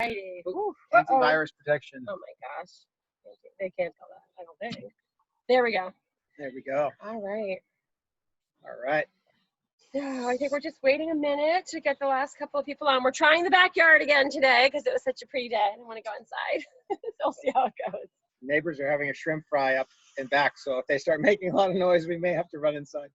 Alrighty. Antivirus protection. Oh my gosh. They can't tell that, I don't think. There we go. There we go. All right. All right. So I think we're just waiting a minute to get the last couple of people on. We're trying the backyard again today because it was such a pretty day. I don't want to go inside. So we'll see how it goes. Neighbors are having a shrimp fry up and back, so if they start making a lot of noise, we may have to run inside.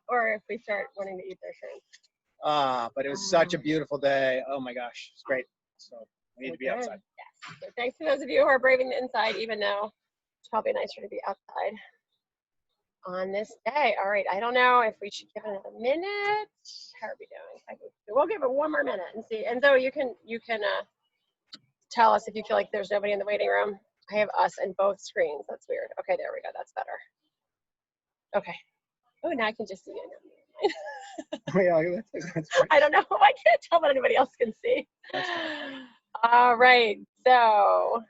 Or if we start wanting to eat their shrimp. But it was such a beautiful day. Oh my gosh, it's great. So we need to be outside. Yes. So thanks to those of you who are braving the inside, even though it's probably nicer to be outside on this day. All right, I don't know if we should give it another minute. How are we doing? We'll give it one more minute and see. And so you can tell us if you feel like there's nobody in the waiting room. I have us in both screens. That's weird. Okay, there we go. That's better. Okay. Oh, now I can just see you. Oh, yeah, that's I don't know. I can't tell what anybody else can see. All right. So.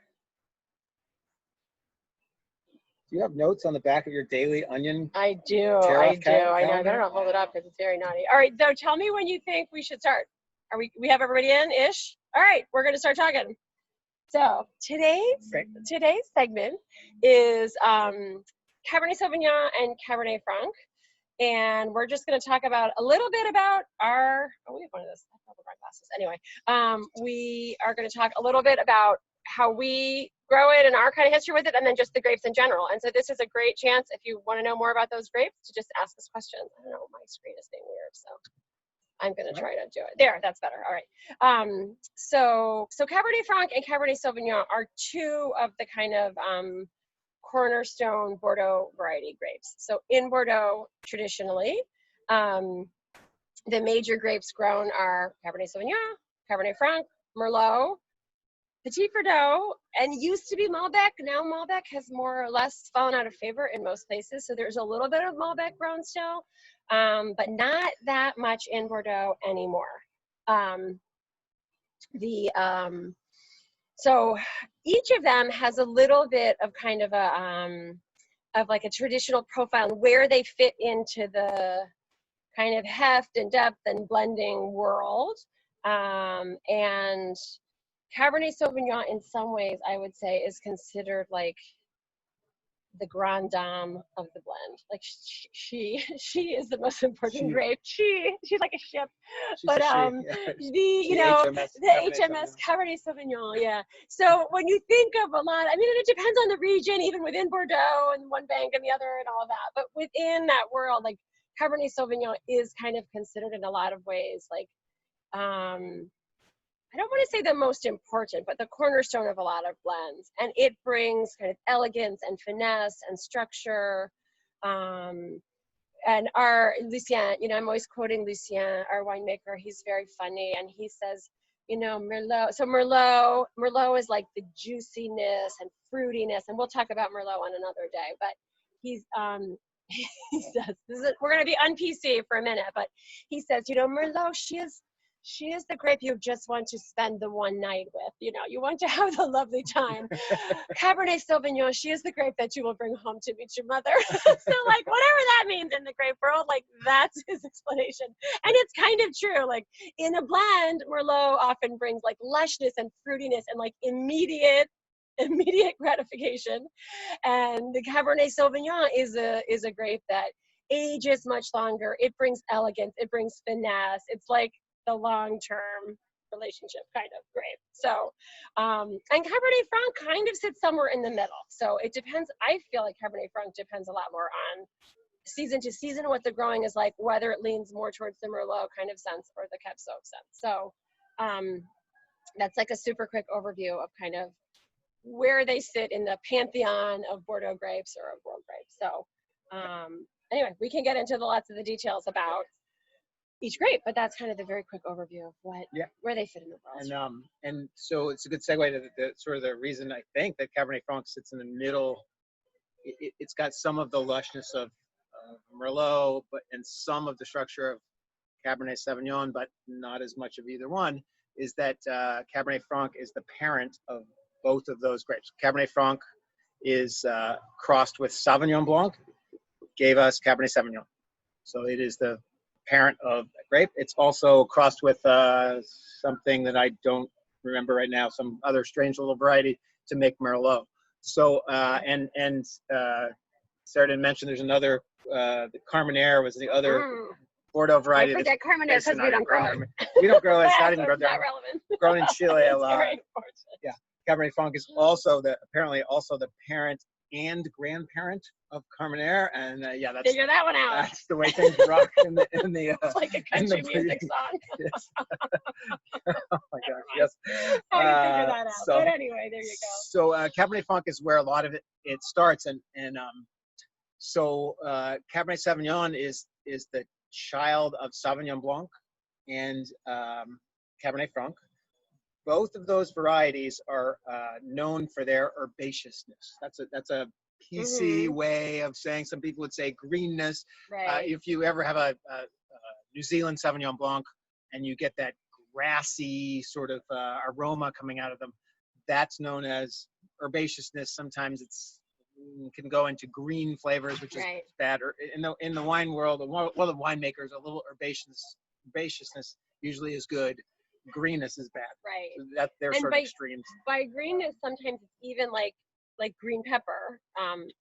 Do you have notes on the back of your daily onion? I do. I know. I better not hold it up because it's very naughty. All right. So tell me when you think we should start. We have everybody in-ish? All right. We're going to start talking. So today's segment is Cabernet Sauvignon and Cabernet Franc. And we're just going to talk about a little bit about our, we have one of those glasses. Anyway, we are going to talk a little bit about how we grow it and our kind of history with it, and then just the grapes in general. And so this is a great chance, if you want to know more about those grapes, to just ask us questions. I don't know, my screen is being weird, so I'm going to try to do it. There, that's better. All right. So Cabernet Franc and Cabernet Sauvignon are two of the kind of cornerstone Bordeaux variety grapes. So in Bordeaux, traditionally, the major grapes grown are Cabernet Sauvignon, Cabernet Franc, Merlot, Petit Verdot, and used to be Malbec. Now Malbec has more or less fallen out of favor in most places. So there's a little bit of Malbec grown still, but not that much in Bordeaux anymore. So each of them has a little bit of kind of like a traditional profile and where they fit into the kind of heft and depth and blending world. And Cabernet Sauvignon, in some ways, I would say, is considered like the grande dame of the blend. Like she is the most important grape. She's like a ship. But the HMS Cabernet Sauvignon, yeah. So when you think of a lot, I mean, and it depends on the region, even within Bordeaux and one bank and the other and all that. But within that world, like Cabernet Sauvignon is kind of considered in a lot of ways like I don't want to say the most important, but the cornerstone of a lot of blends. And it brings kind of elegance and finesse and structure. And our Lucien, I'm always quoting Lucien, our winemaker. He's very funny. And he says, Merlot. So Merlot is like the juiciness and fruitiness. And we'll talk about Merlot on another day. But he's, he says, we're going to be un-PC for a minute. But he says, Merlot, she is the grape you just want to spend the one night with. You want to have the lovely time. Cabernet Sauvignon, she is the grape that you will bring home to meet your mother. So like whatever that means in the grape world, like that's his explanation. And it's kind of true. Like in a blend, Merlot often brings like lushness and fruitiness and like immediate gratification. And the Cabernet Sauvignon is a grape that ages much longer. It brings elegance. It brings finesse. It's like the long-term relationship kind of grape. So, and Cabernet Franc kind of sits somewhere in the middle. So it depends. I feel like Cabernet Franc depends a lot more on season to season what the growing is like, whether it leans more towards the Merlot kind of sense or the Cab Sauv sense. So that's like a super quick overview of kind of where they sit in the pantheon of Bordeaux grapes or of world grapes. So anyway, we can get into lots of the details about each grape, but that's kind of the very quick overview of where they fit in the world. And so it's a good segue to the sort of the reason I think that Cabernet Franc sits in the middle. It's got some of the lushness of Merlot, and some of the structure of Cabernet Sauvignon, but not as much of either one. Is that Cabernet Franc is the parent of both of those grapes. Cabernet Franc is crossed with Sauvignon Blanc, gave us Cabernet Sauvignon. So it is the parent of that grape. It's also crossed with something that I don't remember right now some other strange little variety to make Merlot. So Sarah didn't mention there's another, the Carmenere was the other Bordeaux variety. I forget Carmenere because we don't grow it. We don't grow it. It's not even so grown there. not relevant. Grown in Chile a lot. Very important. Yeah, Cabernet Franc is also apparently also the parent and grandparent of Carmenere, and yeah, figure that one out. That's the way things rock in the it's like a country music song. Yes. Oh my gosh, yes. I can figure that out. But anyway, there you go. So Cabernet Franc is where a lot of it starts, and Cabernet Sauvignon is the child of Sauvignon Blanc and Cabernet Franc. Both of those varieties are known for their herbaceousness. That's a PC way of saying. Some people would say greenness. Right. If you ever have a New Zealand Sauvignon Blanc and you get that grassy sort of aroma coming out of them, that's known as herbaceousness. Sometimes can go into green flavors, which is bad. Or in the wine world, one of the winemakers, a little herbaceousness usually is good. Greenness is bad. Right. So they're sort of extremes. By greenness, sometimes it's even like green pepper,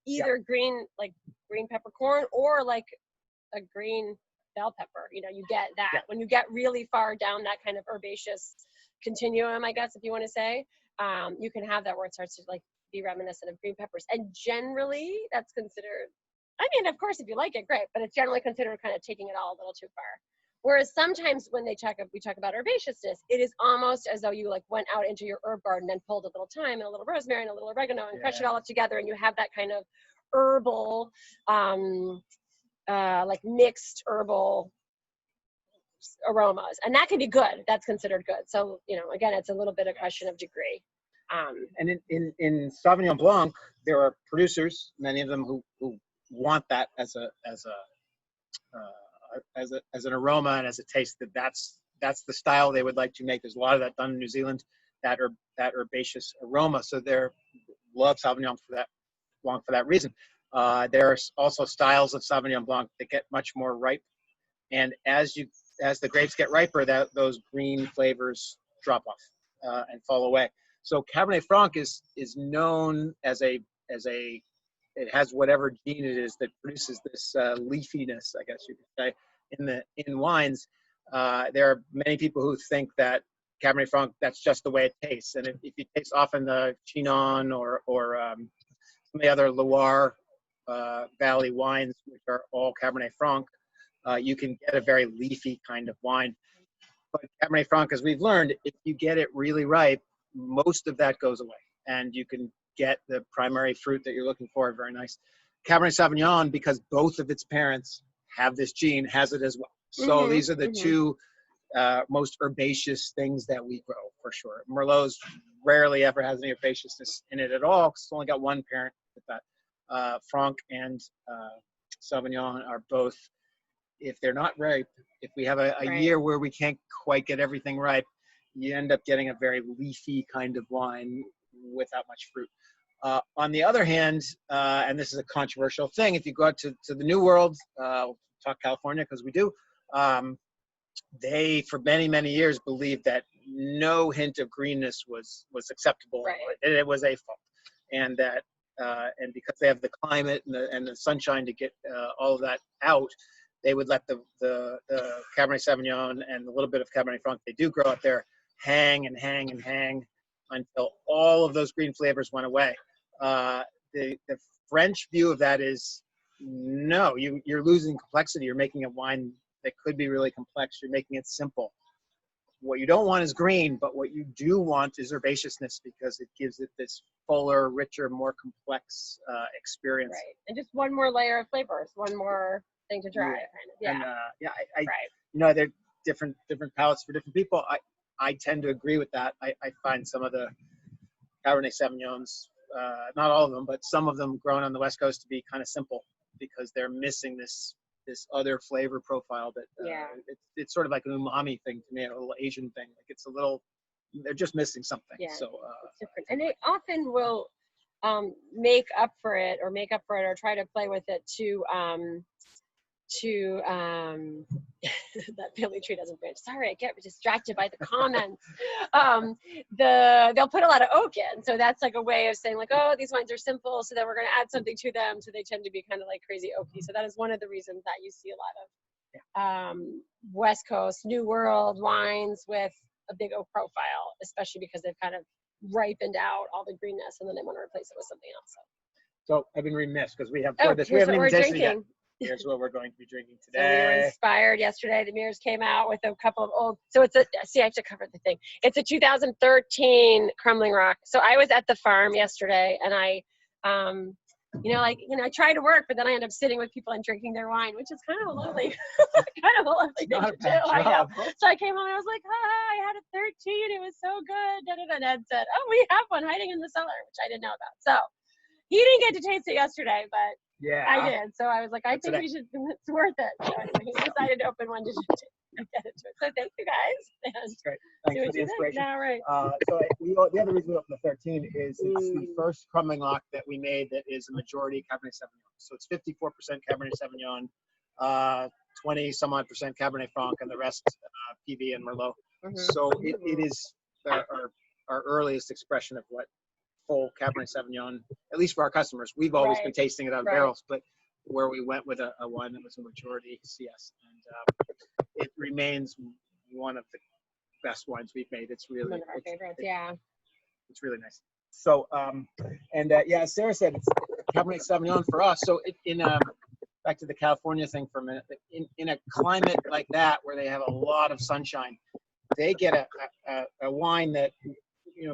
either green peppercorn or like a green bell pepper. You know, you get that when you get really far down that kind of herbaceous continuum, I guess, if you want to say, you can have that where it starts to like be reminiscent of green peppers. And generally that's considered, I mean, of course, if you like it, great, but it's generally considered kind of taking it all a little too far. Whereas sometimes when we talk about herbaceousness, it is almost as though you like went out into your herb garden and pulled a little thyme and a little rosemary and a little oregano and crushed it all up together, and you have that kind of herbal, like mixed herbal aromas, and that can be good. That's considered good. So, you know, again, it's a little bit a question of degree. And in Sauvignon Blanc, there are producers, many of them who want that as an aroma and as a taste. That's the style they would like to make. There's a lot of that done in New Zealand, that herbaceous aroma. So they love Sauvignon Blanc for that reason. There's also styles of Sauvignon Blanc that get much more ripe, and as the grapes get riper, those green flavors drop off and fall away. So Cabernet Franc is known as it has whatever gene it is that produces this leafiness, I guess you could say, in wines. There are many people who think that Cabernet Franc, that's just the way it tastes. And if you taste often the Chinon or some of the other Loire Valley wines, which are all Cabernet Franc, you can get a very leafy kind of wine. But Cabernet Franc, as we've learned, if you get it really ripe, most of that goes away, and you can get the primary fruit that you're looking for. Very nice. Cabernet Sauvignon, because both of its parents have this gene, has it as well. So these are the two most herbaceous things that we grow, for sure. Merlot's rarely ever has any herbaceousness in it at all, because it's only got one parent with that. Franc and Sauvignon are both, if they're not ripe, if we have a year where we can't quite get everything ripe, you end up getting a very leafy kind of wine without much fruit. On the other hand, and this is a controversial thing, if you go out to the New World, we'll talk California because we do, they for many, many years believed that no hint of greenness was acceptable. Right. It was a fault. And that and because they have the climate and the sunshine to get all of that out, they would let the Cabernet Sauvignon and a little bit of Cabernet Franc they do grow up there hang and hang and hang until all of those green flavors went away. The French view of that is, no, you're losing complexity. You're making a wine that could be really complex. You're making it simple. What you don't want is green, but what you do want is herbaceousness, because it gives it this fuller, richer, more complex experience. Right, and just one more layer of flavors, one more thing to try. Yeah. Kind of. Yeah. And, you know, they're different palates for different people. I tend to agree with that. I find some of the Cabernet Sauvignons, not all of them, but some of them grown on the West Coast to be kind of simple, because they're missing this other flavor profile that it's sort of like an umami thing to me, a little Asian thing. Like it's a little, they're just missing something. Yeah, so it's different. And they often will make up for it or try to play with it to that family tree doesn't branch. Sorry, I get distracted by the comments. They'll put a lot of oak in, so that's like a way of saying like, oh, these wines are simple, so then we're going to add something to them, so they tend to be kind of like crazy oaky. So that is one of the reasons that you see a lot of West Coast New World wines with a big oak profile, especially because they've kind of ripened out all the greenness, and then they want to replace it with something else. So I've been remiss because we have this. We haven't What even we're tasted yet. drinking. Here's what we're going to be drinking So we were today. inspired yesterday. The Mirrors came out with a couple of old. So it's a. See, I have to cover the thing. It's a 2013 Crumbling Rock. So I was at the farm yesterday, and I I try to work, but then I end up sitting with people and drinking their wine, which is kind of a lovely, thing to do. I know. So I came home and I was like, hi, I had a 13. It was so good. And Ed said, oh, we have one hiding in the cellar, which I didn't know about. So he didn't get to taste it yesterday, but yeah, I did. So I was like, I think we should. It's worth it. So he decided to open one to get into it. So thank you guys. That's great. Thanks for the inspiration. All right. So the other reason we opened the 13 is it's the first Crumbling Rock that we made that is a majority Cabernet Sauvignon. So it's 54% Cabernet Sauvignon, 20 some odd percent Cabernet Franc, and the rest PV and Merlot. So it is our earliest expression of what full Cabernet Sauvignon, at least for our customers. We've always been tasting it out of barrels, but where we went with a wine that was a majority CS, and it remains one of the best wines we've made. It's really one of our favorites. It's really nice. So as Sarah said, it's Cabernet Sauvignon for us. So back to the California thing for a minute. In a climate like that where they have a lot of sunshine, they get a wine that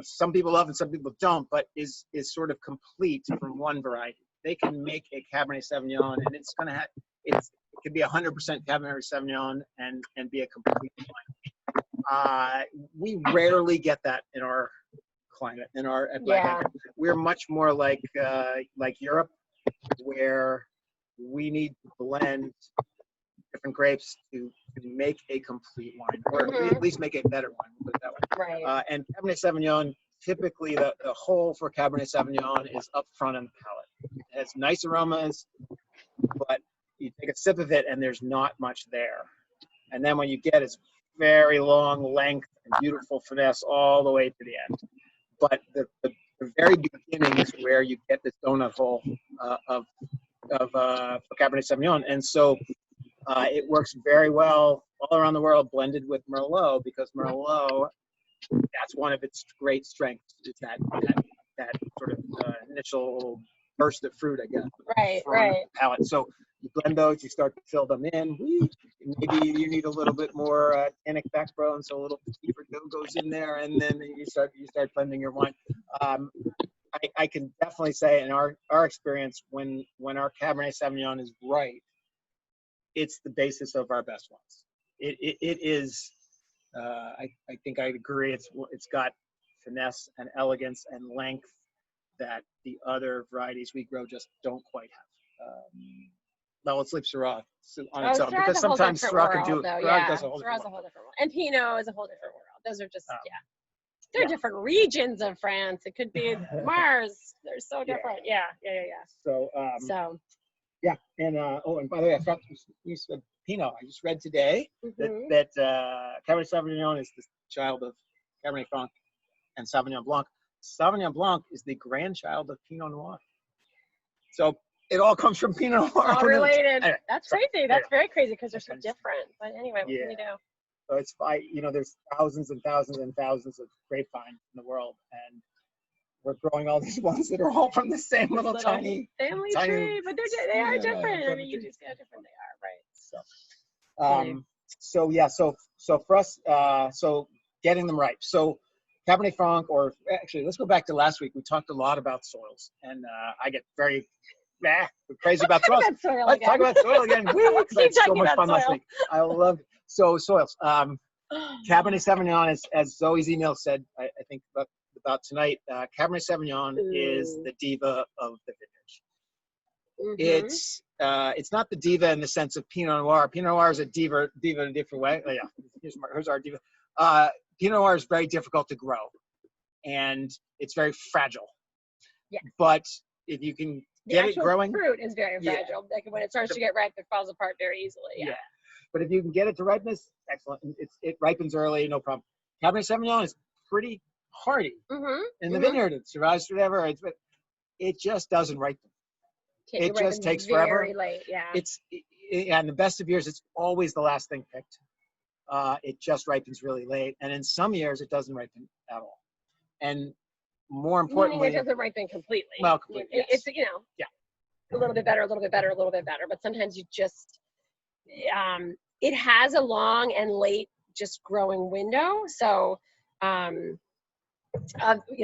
some people love and some people don't, but is sort of complete from one variety. They can make a Cabernet Sauvignon, and it's going to have it could be 100% Cabernet Sauvignon and be a complete wine. We rarely get that in our climate. We're much more like Europe, where we need to blend different grapes to make a complete wine, or at least make a better wine. We'll put it that way. Right. And Cabernet Sauvignon, typically the hole for Cabernet Sauvignon is up front on the palate. It has nice aromas, but you take a sip of it and there's not much there. And then when you get it's very long length and beautiful finesse all the way to the end. But the very beginning is where you get this donut hole of Cabernet Sauvignon. And so it works very well all around the world, blended with Merlot, because Merlot, that's one of its great strengths, is that sort of initial burst of fruit, I guess. Right. Palate. So you blend those, you start to fill them in. Maybe you need a little bit more tannic backbone, so a little Petit Verdot goes in there, and then you start blending your wine. I can definitely say in our experience, when our Cabernet Sauvignon is right, it's the basis of our best ones. It is. I think I agree. It's got finesse and elegance and length that the other varieties we grow just don't quite have. Well, let's leave Syrah on its own, because sometimes Syrah can do. Syrah does a whole different world. And Pinot is a whole different world. Those are just they're different regions of France. It could be Mars. They're so different. Yeah. So yeah, and and by the way, I forgot you said Pinot. I just read today that Cabernet Sauvignon is the child of Cabernet Franc and Sauvignon Blanc. Sauvignon Blanc is the grandchild of Pinot Noir. So it all comes from Pinot Noir. All related. Anyway, that's crazy. That's very crazy because they're so different. But anyway, what can you do? So it's fine. There's thousands and thousands and thousands of grapevines in the world, and we're growing all these ones that are all from the same little tiny family tree, but they are different. I mean, you just see how different they are, right? So for us, so getting them right. So Cabernet Franc, or actually, let's go back to last week. We talked a lot about soils, and I get very crazy about soils. Let's talk about soil again. I had so much fun last week. I loved it. So soils. Cabernet Sauvignon, as Zoe's email said, I think about tonight, Cabernet Sauvignon is the diva of the vintage. It's not the diva in the sense of Pinot Noir. Pinot Noir is a diva in a different way. Oh, yeah, here's our diva. Pinot Noir is very difficult to grow, and it's very fragile. Yeah. But if you can get it growing, fruit is very fragile. Like when it starts to get ripe, it falls apart very easily. Yeah. But if you can get it to ripeness, excellent. It ripens early, no problem. Cabernet Sauvignon is pretty hardy in the vineyard. It survives forever. It just doesn't ripen. It just takes forever. Very late, yeah. And the best of years, it's always the last thing picked. It just ripens really late, and in some years it doesn't ripen at all. And more importantly, meaning it doesn't ripen completely. Well, completely, yes. It's a little bit better, a little bit better, a little bit better. But sometimes you just it has a long and late just growing window. So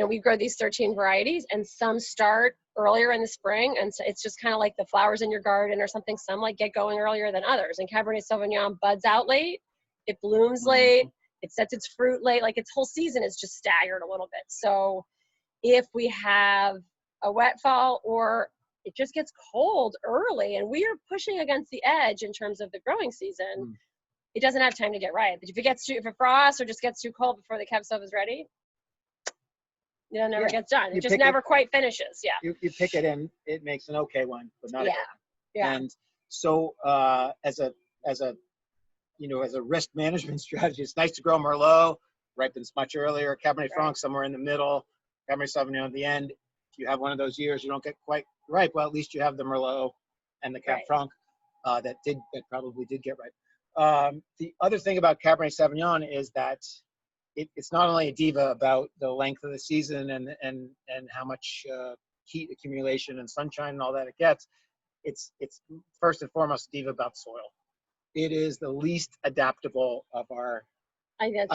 we grow these 13 varieties, and some start earlier in the spring, and so it's just kind of like the flowers in your garden or something. Some like get going earlier than others. And Cabernet Sauvignon buds out late, it blooms late, it sets its fruit late. Like its whole season is just staggered a little bit. So if we have a wet fall or it just gets cold early and we are pushing against the edge in terms of the growing season, it doesn't have time to get ripe. If it frosts or just gets too cold before the Cab Sauv is ready, it never gets done. It just never quite finishes. Yeah. You pick it and it makes an okay one, but not a good one. Yeah. And so as a risk management strategy, it's nice to grow Merlot, ripens much earlier, Cabernet Franc somewhere in the middle, Cabernet Sauvignon at the end. If you have one of those years you don't get quite ripe, well, at least you have the Merlot and the Cab Franc that probably did get ripe. The other thing about Cabernet Sauvignon is that it's not only a diva about the length of the season and how much heat accumulation and sunshine and all that it gets. It's first and foremost a diva about soil. It is the least adaptable of our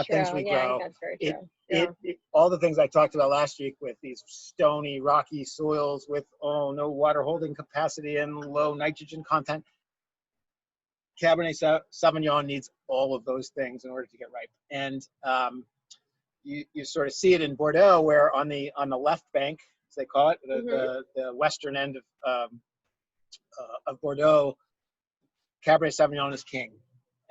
things we grow. I think that's very true. All the things I talked about last week with these stony, rocky soils with no water holding capacity and low nitrogen content. Cabernet Sauvignon needs all of those things in order to get ripe. And you sort of see it in Bordeaux, where on the left bank, as they call it, the western end of Bordeaux, Cabernet Sauvignon is king.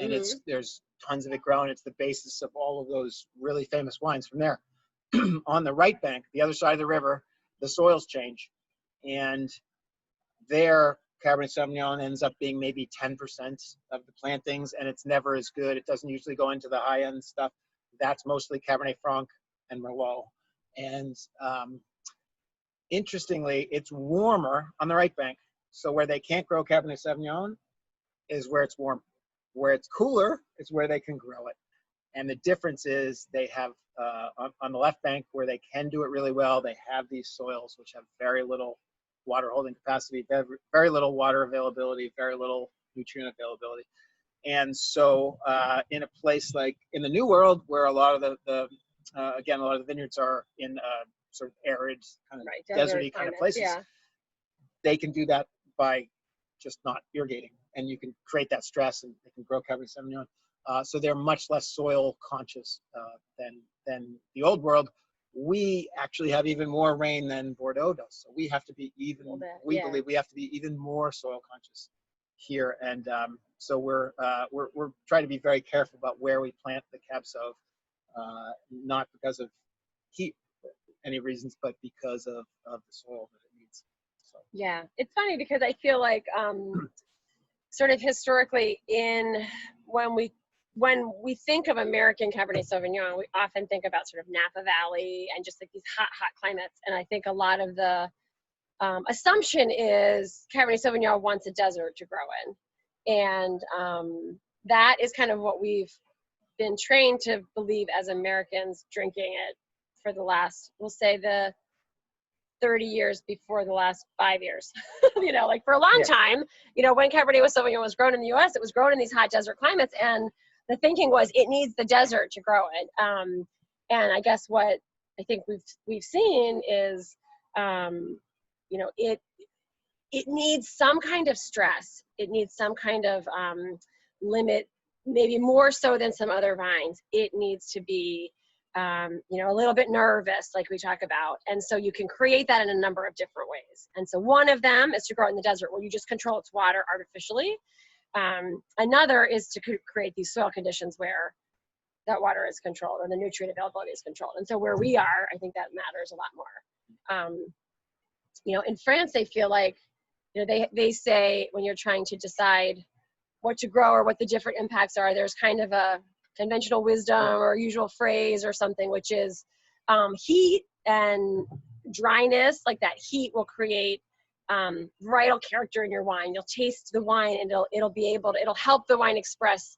And there's tons of it grown. It's the basis of all of those really famous wines from there. On the right bank, the other side of the river, the soils change. And there, Cabernet Sauvignon ends up being maybe 10% of the plantings, and it's never as good. It doesn't usually go into the high-end stuff. That's mostly Cabernet Franc and Merlot. And interestingly, it's warmer on the right bank. So where they can't grow Cabernet Sauvignon is where it's warm. Where it's cooler is where they can grow it. And the difference is they have, on the left bank, where they can do it really well, they have these soils which have very little water holding capacity, very little water availability, very little nutrient availability. And so in a place like in the New World, where a lot of the vineyards are in sort of arid, kind of deserty kind of places, they can do that by just not irrigating. And you can create that stress and they can grow Cabernet Sauvignon. So they're much less soil conscious than the Old World. We actually have even more rain than Bordeaux does. So we have to be believe we have to be even more soil conscious here. And so we're trying to be very careful about where we plant the Cab Sauv, not because of heat, any reasons, but because of the soil that it needs. So. Yeah, it's funny because I feel like sort of historically when we think of American Cabernet Sauvignon, we often think about sort of Napa Valley and just like these hot climates. And I think a lot of the assumption is Cabernet Sauvignon wants a desert to grow in. And that is kind of what we've been trained to believe as Americans drinking it for the last, we'll say the 30 years before the last 5 years. Like for a long time, when Cabernet Sauvignon was grown in the US, it was grown in these hot desert climates. And the thinking was it needs the desert to grow it. And I guess what I think we've seen is, it needs some kind of stress. It needs some kind of limit, maybe more so than some other vines. It needs to be, a little bit nervous, like we talk about. And so you can create that in a number of different ways. And so one of them is to grow it in the desert where you just control its water artificially. Another is to create these soil conditions where that water is controlled and the nutrient availability is controlled. And so where we are, I think that matters a lot more. In France, they feel like, they say when you're trying to decide what to grow or what the different impacts are, there's kind of a conventional wisdom or usual phrase or something, which is heat and dryness, like that heat will create varietal character in your wine. You'll taste the wine and it'll help the wine express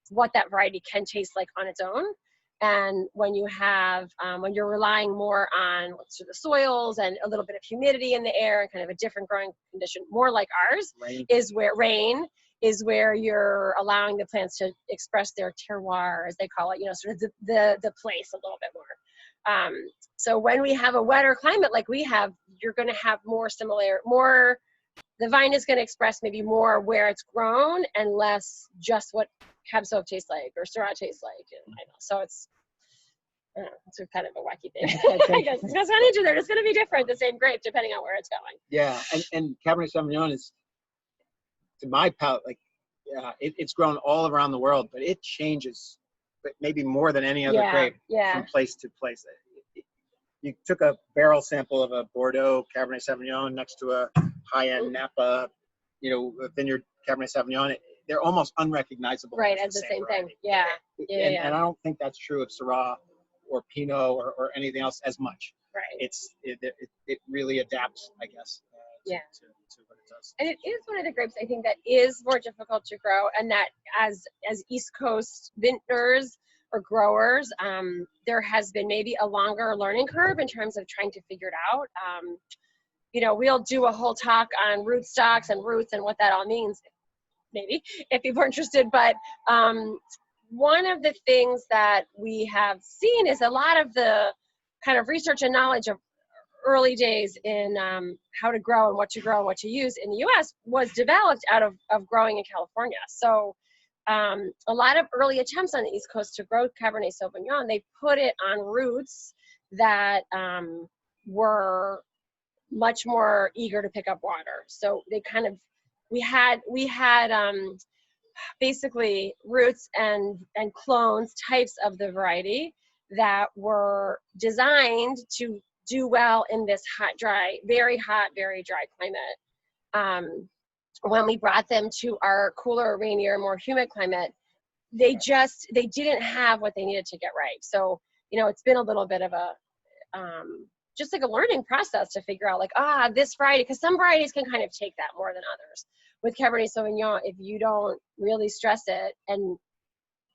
what that variety can taste like on its own. And when you have, when you're relying more on the soils and a little bit of humidity in the air and kind of a different growing condition, more like ours, rain is where you're allowing the plants to express their terroir, as they call it, sort of the place a little bit more. So when we have a wetter climate like we have, you're going to have the vine is going to express maybe more where it's grown and less just what Cab Sauv tastes like or Syrah tastes like. So it's kind of a wacky thing. I guess because on each of they're just going to be different, the same grape, depending on where it's going. Yeah, and Cabernet Sauvignon is, to my palate, like, it's grown all around the world, but it changes, but maybe more than any other grape from place to place. You took a barrel sample of a Bordeaux Cabernet Sauvignon next to a high-end Napa, vineyard Cabernet Sauvignon. They're almost unrecognizable. Right, as the same thing. Yeah. And I don't think that's true of Syrah or Pinot or anything else as much. Right. It really adapts, I guess, to what it does. And it is one of the grapes, I think, that is more difficult to grow, and that as East Coast vintners or growers, there has been maybe a longer learning curve in terms of trying to figure it out. We'll do a whole talk on rootstocks and roots and what that all means, maybe, if people are interested. But one of the things that we have seen is a lot of the kind of research and knowledge of early days in how to grow and what to use in the U.S. was developed out of growing in California. So a lot of early attempts on the East Coast to grow Cabernet Sauvignon, they put it on roots that were much more eager to pick up water. So they kind of, we had basically roots and clones, types of the variety that were designed to do well in this very hot, very dry climate. When we brought them to our cooler, rainier, more humid climate, they didn't have what they needed to get right. So, it's been a little bit of a, just like a learning process to figure out this variety, because some varieties can kind of take that more than others. With Cabernet Sauvignon, if you don't really stress it, and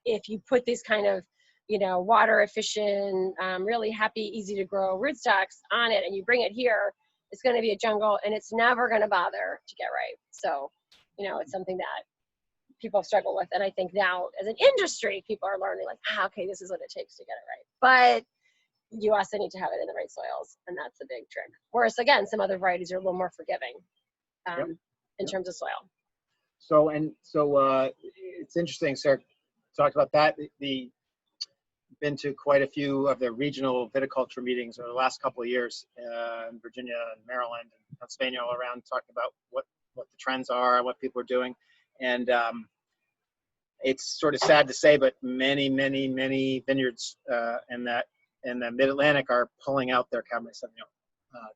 if you put these kind of, water efficient, really happy, easy to grow rootstocks on it, and you bring it here, it's going to be a jungle, and it's never going to bother to get right. So, it's something that people struggle with. And I think now as an industry, people are learning okay, this is what it takes to get it right. But you also need to have it in the right soils, and that's a big trick. Whereas again, some other varieties are a little more forgiving in terms of soil. So it's interesting, Sarah talked about that. Been to quite a few of the regional viticulture meetings over the last couple of years in Virginia and Maryland and Pennsylvania, all around, talking about what the trends are and what people are doing. And it's sort of sad to say, but many vineyards in the Mid-Atlantic are pulling out their Cabernet Sauvignon.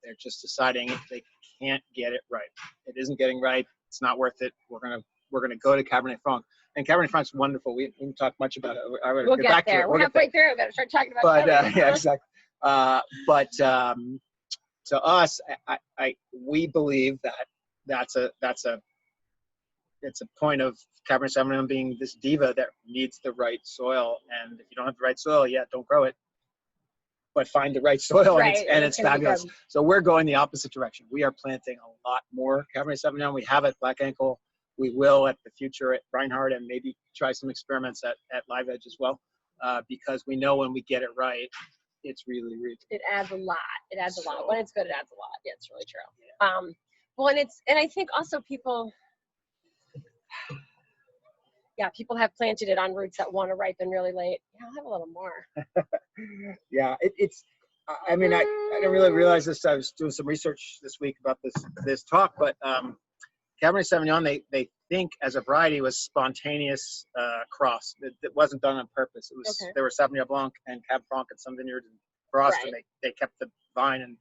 They're just deciding they can't get it right. It isn't getting right. It's not worth it. We're gonna go to Cabernet Franc. And Cabernet Franc's wonderful. We didn't talk much about it. We'll get back there. We're halfway through. Better start talking about Cabernet. Yeah, exactly. But to us, we believe that's a point of Cabernet Sauvignon being this diva that needs the right soil. And if you don't have the right soil, don't grow it. But find the right soil, and it's fabulous. So we're going the opposite direction. We are planting a lot more Cabernet Sauvignon. We have at Black Ankle. We will at the future at Reinhardt, and maybe try some experiments at Live Edge as well, because we know when we get it right, it's really, really good. It adds a lot. A lot. When it's good, it adds a lot. Yeah, it's really true. Well, and I think also people have planted it on roots that want to ripen really late. Yeah, I'll have a little more. Yeah, I mean, I didn't really realize this. I was doing some research this week about this talk, but Cabernet Sauvignon, they think as a variety was spontaneous cross. It wasn't done on purpose. It was There were Sauvignon Blanc and Cab Franc at some vineyards and crossed, and they kept the vine,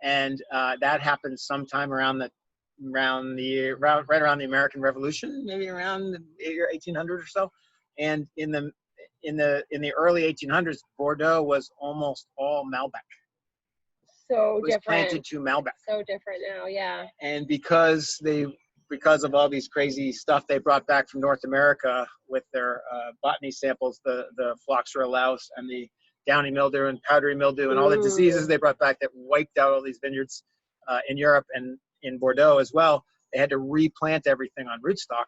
and that happened sometime around the right around the American Revolution, maybe around the year 1800 or so. And in the early 1800s, Bordeaux was almost all Malbec. So It was different. planted to Malbec. So different now, yeah. And because of all these crazy stuff they brought back from North America with their botany samples, the Phylloxera laus and the downy mildew and powdery mildew and all the diseases they brought back that wiped out all these vineyards in Europe and in Bordeaux as well, they had to replant everything on rootstock,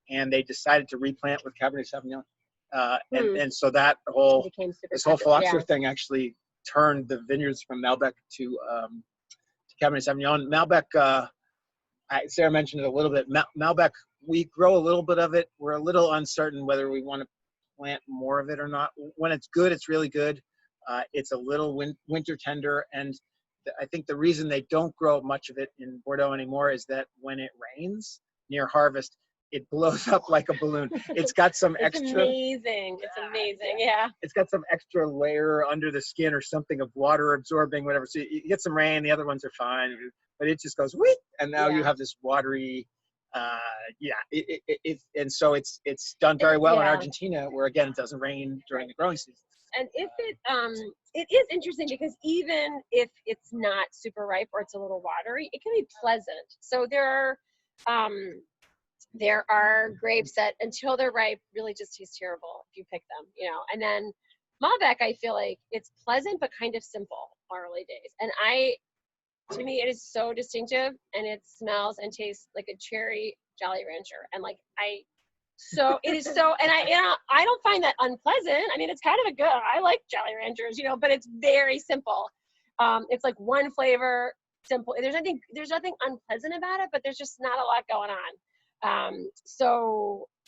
and they decided to replant with Cabernet Sauvignon. And so that whole Phylloxera thing actually turned the vineyards from Malbec to Cabernet Sauvignon. Malbec, Sarah mentioned it a little bit. Malbec, we grow a little bit of it. We're a little uncertain whether we want to plant more of it or not. When it's good, it's really good. It's a little winter tender, and I think the reason they don't grow much of it in Bordeaux anymore is that when it rains near harvest, it blows up like a balloon. It's got some extra. It's amazing. It's amazing. Yeah. It's got some extra layer under the skin or something of water absorbing, whatever. So you get some rain, the other ones are fine, but it just goes wheat, and now you have this watery. And so it's done very well in Argentina, where again it doesn't rain during the growing season. And if it is interesting because even if it's not super ripe or it's a little watery, it can be pleasant. So there are grapes that until they're ripe really just taste terrible if you pick them, And then Malbec, I feel like it's pleasant but kind of simple on early days. And to me, it is so distinctive, and it smells and tastes like a cherry Jolly Rancher. And it is so, and I don't find that unpleasant. I mean, it's kind of I like Jolly Ranchers, but it's very simple. It's like one flavor, simple. There's nothing unpleasant about it, but there's just not a lot going on.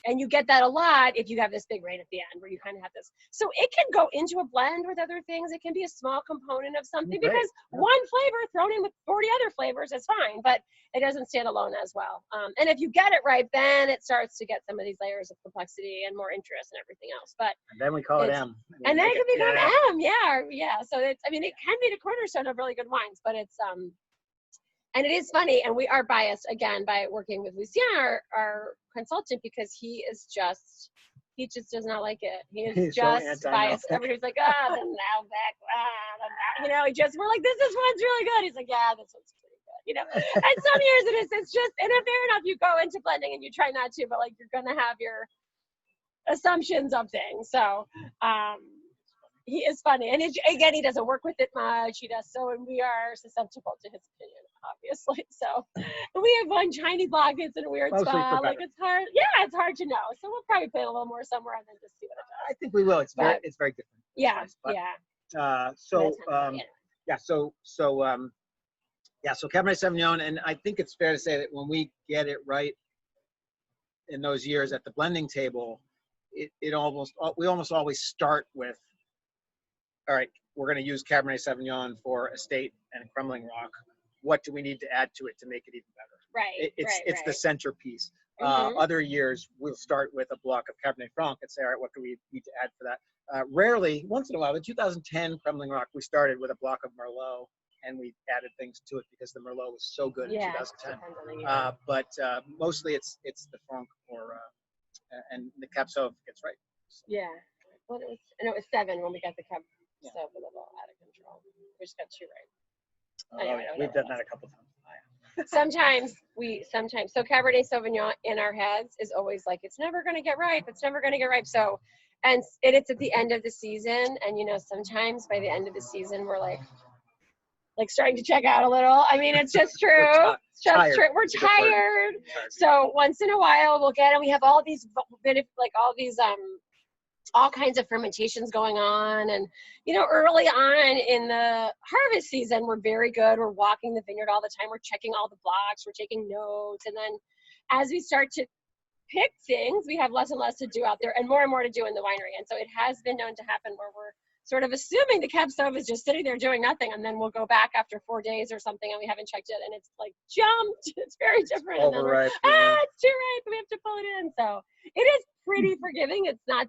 And you get that a lot if you have this big rain at the end where you kind of have this. So it can go into a blend with other things. It can be a small component of something because one flavor thrown in with 40 other flavors is fine, but it doesn't stand alone as well. And if you get it right, then it starts to get some of these layers of complexity and more interest and everything else. And then we call it M. And then it can become M. Yeah. So it can be the cornerstone of really good wines, but it's, and it is funny, and we are biased, again, by working with Lucien, our consultant, because he just does not like it. He's just so biased. Everybody's like, the Malbec, we're like, this one's really good. He's like, yeah, this one's pretty good, And some years it's just, and if fair enough, you go into blending and you try not to, but you're going to have your assumptions of things. So, he is funny, and again, he doesn't work with it much. He does so, and we are susceptible to his opinion, obviously. So, and we have one shiny block. It's in a weird spot. It's hard. Yeah, it's hard to know. So we'll probably put a little more somewhere and then just see what it does. I think we will. It's very different. Yeah, So Cabernet Sauvignon, and I think it's fair to say that when we get it right in those years at the blending table, we almost always start with, all right, we're going to use Cabernet Sauvignon for estate and crumbling rock. What do we need to add to it to make it even better? Right. It's the centerpiece. Other years, we'll start with a block of Cabernet Franc and say, all right, what do we need to add for that? Rarely, once in a while, the 2010 crumbling rock, we started with a block of Merlot, and we added things to it because the Merlot was so good in 2010. But mostly it's the Franc and the Cab Sauv gets right. So. Yeah. Well, it was 7 when we got the Cab Sauv a little out of control. We just got 2 right. Anyway, we've done that a couple times. Sometimes. So Cabernet Sauvignon in our heads is always like, it's never going to get ripe. It's never going to get ripe. So, and it's at the end of the season. And, sometimes by the end of the season, we're like starting to check out a little. I mean, it's just true. It's just true. We're tired. So once in a while we'll get, and we have all these all kinds of fermentations going on. And, early on in the harvest season, we're very good. We're walking the vineyard all the time. We're checking all the blocks. We're taking notes. And then as we start to pick things, we have less and less to do out there and more to do in the winery. And so it has been known to happen where we're sort of assuming the Cab Sauv is just sitting there doing nothing. And then we'll go back after 4 days or something and we haven't checked it. And it's jumped. It's very different. And then ripe, it's too ripe. We have to pull it in. So it is pretty forgiving. It's not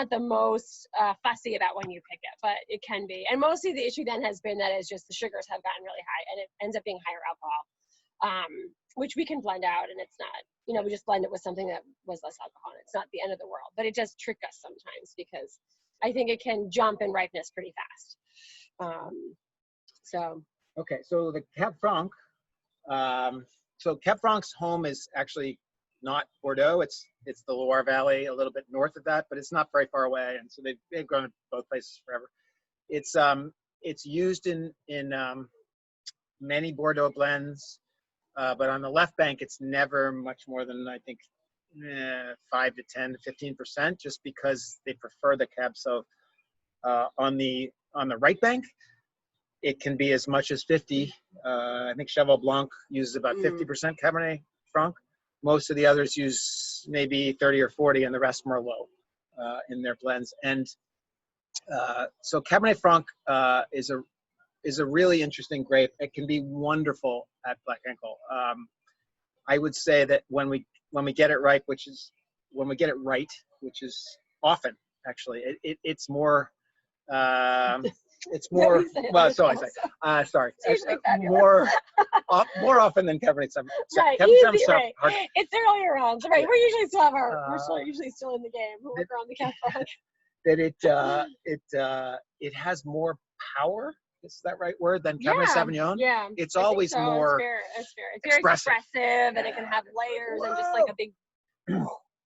the most fussy about when you pick it, but it can be. And mostly the issue then has been that it's just the sugars have gotten really high and it ends up being higher alcohol. which we can blend out, and it's not, we just blend it with something that was less alcohol. And it's not the end of the world, but it does trick us sometimes because I think it can jump in ripeness pretty fast. Okay, so the Cab Franc, so Cab Franc's home is actually not Bordeaux. It's the Loire Valley, a little bit north of that, but it's not very far away. And so they've grown in both places forever. It's used in many Bordeaux blends, but on the left bank, it's never much more than, I think, 5 to 10 to 15%, just because they prefer the Cab Sauv. On the right bank, it can be as much as 50. I think Cheval Blanc uses about 50% Cabernet Franc. Most of the others use maybe 30 or 40, and the rest Merlot in their blends. And so Cabernet Franc is a really interesting grape. It can be wonderful at Black Ankle. I would say that when we get it right, which is often actually, it's more. It's more. Well, so I say. Sorry. More often than Cabernet Sauvignon. Right, Cabernet easy, right. Hard. It's earlier rounds, right? We're usually still we're usually still in the game. We're on the Cab Franc. That it has more power. Is that right word than Cabernet Sauvignon? Yeah. It's always more. It's fair. It's very expressive, and it can have layers and just like a big.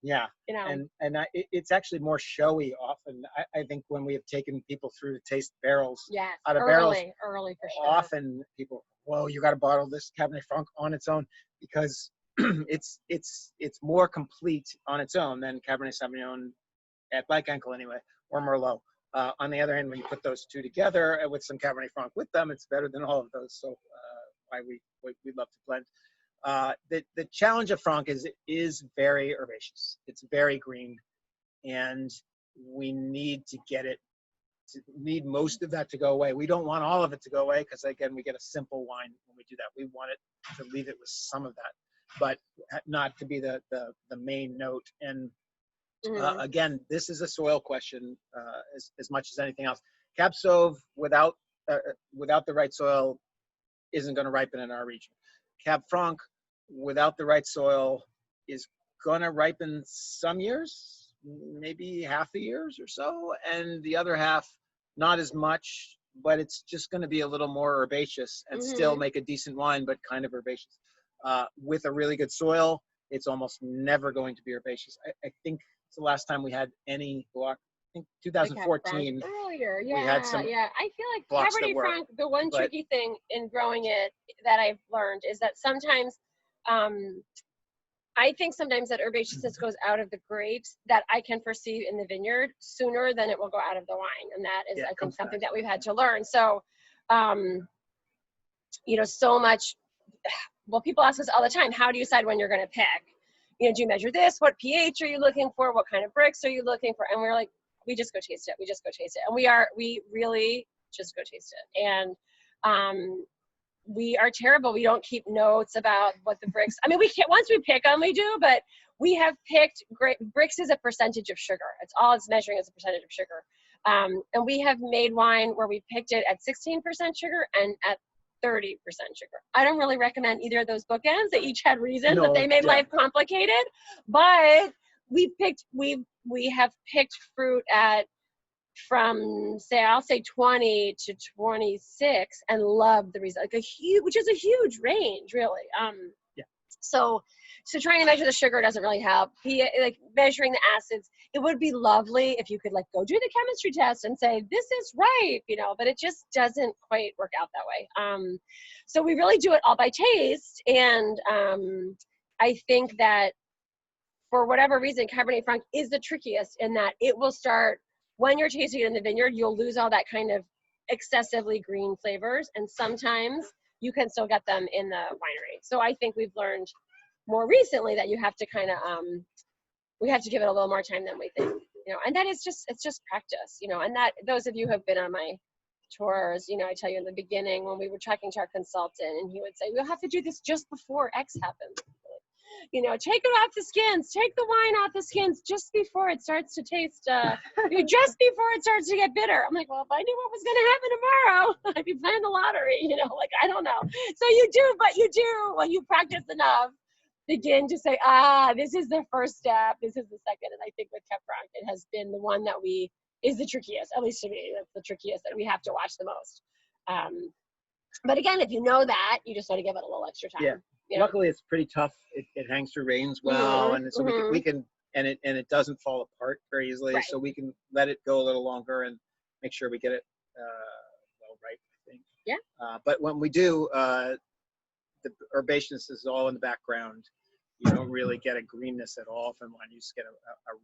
Yeah, and it's actually more showy often. I think when we have taken people through to taste barrels, out of barrels, early for sure. Often people, whoa, you got to bottle this Cabernet Franc on its own, because it's more complete on its own than Cabernet Sauvignon at Black Ankle anyway, or Merlot. On the other hand, when you put those two together with some Cabernet Franc with them, it's better than all of those. So why we love to blend. The challenge of Franc is it is very herbaceous. It's very green, and we need need most of that to go away. We don't want all of it to go away, because again, we get a simple wine when we do that. We want it to leave it with some of that, but not to be the main note. And again, this is a soil question as much as anything else. Cab Sauv without the right soil isn't going to ripen in our region. Cab Franc, without the right soil, is going to ripen some years, maybe half a years or so, and the other half, not as much, but it's just going to be a little more herbaceous and still make a decent wine, but kind of herbaceous. With a really good soil, it's almost never going to be herbaceous. I think it's the last time we had any block. I think 2014. Earlier, we had some. Yeah, I feel like Cabernet Franc. The one tricky thing in growing it that I've learned is that sometimes, I think sometimes that herbaceousness goes out of the grapes that I can perceive in the vineyard sooner than it will go out of the wine, and that is, I think, something that we've had to learn. So, so much. Well, people ask us all the time, how do you decide when you're going to pick? Do you measure this? What pH are you looking for? What kind of bricks are you looking for? And we're like, we just go taste it. We just go taste it. And we really just go taste it. And we are terrible. We don't keep notes about what the bricks, I mean, we can't, once we pick them, we do, but we have picked bricks is a percentage of sugar. It's all it's measuring is a percentage of sugar. And we have made wine where we picked it at 16% sugar and at 30% sugar. I don't really recommend either of those bookends. They each had reasons that they made life complicated, but we have picked fruit at I'll say 20 to 26 and love the result, which is a huge range, really. So trying to measure the sugar doesn't really help. Like measuring the acids, it would be lovely if you could go do the chemistry test and say, this is right, but it just doesn't quite work out that way. So we really do it all by taste. And I think that for whatever reason, Cabernet Franc is the trickiest in that it will start, when you're tasting it in the vineyard, you'll lose all that kind of excessively green flavors. And sometimes you can still get them in the winery. So I think we've learned more recently that you have to kind of, we have to give it a little more time than we think, and that is it's just practice, and that those of you who have been on my tours, I tell you in the beginning when we were talking to our consultant and he would say, we'll have to do this just before X happens. You know, take it off the skins, take the wine off the skins just before it starts to taste, just before it starts to get bitter. I'm like, well, if I knew what was going to happen tomorrow, I'd be playing the lottery, you know, like, I don't know. So you do, but you do, when you practice enough, begin to say, this is the first step, this is the second. And I think with Cab Franc, it has been the one that is the trickiest, at least to me, that's the trickiest that we have to watch the most. But again, if you know that, you just want to give it a little extra time. Yeah. You know? Luckily, it's pretty tough. It hangs through rains well, and so we can and it doesn't fall apart very easily. Right. So we can let it go a little longer and make sure we get it well ripe, I think. Yeah. But when we do, the herbaceousness is all in the background. You don't really get a greenness at all from wine. You just get a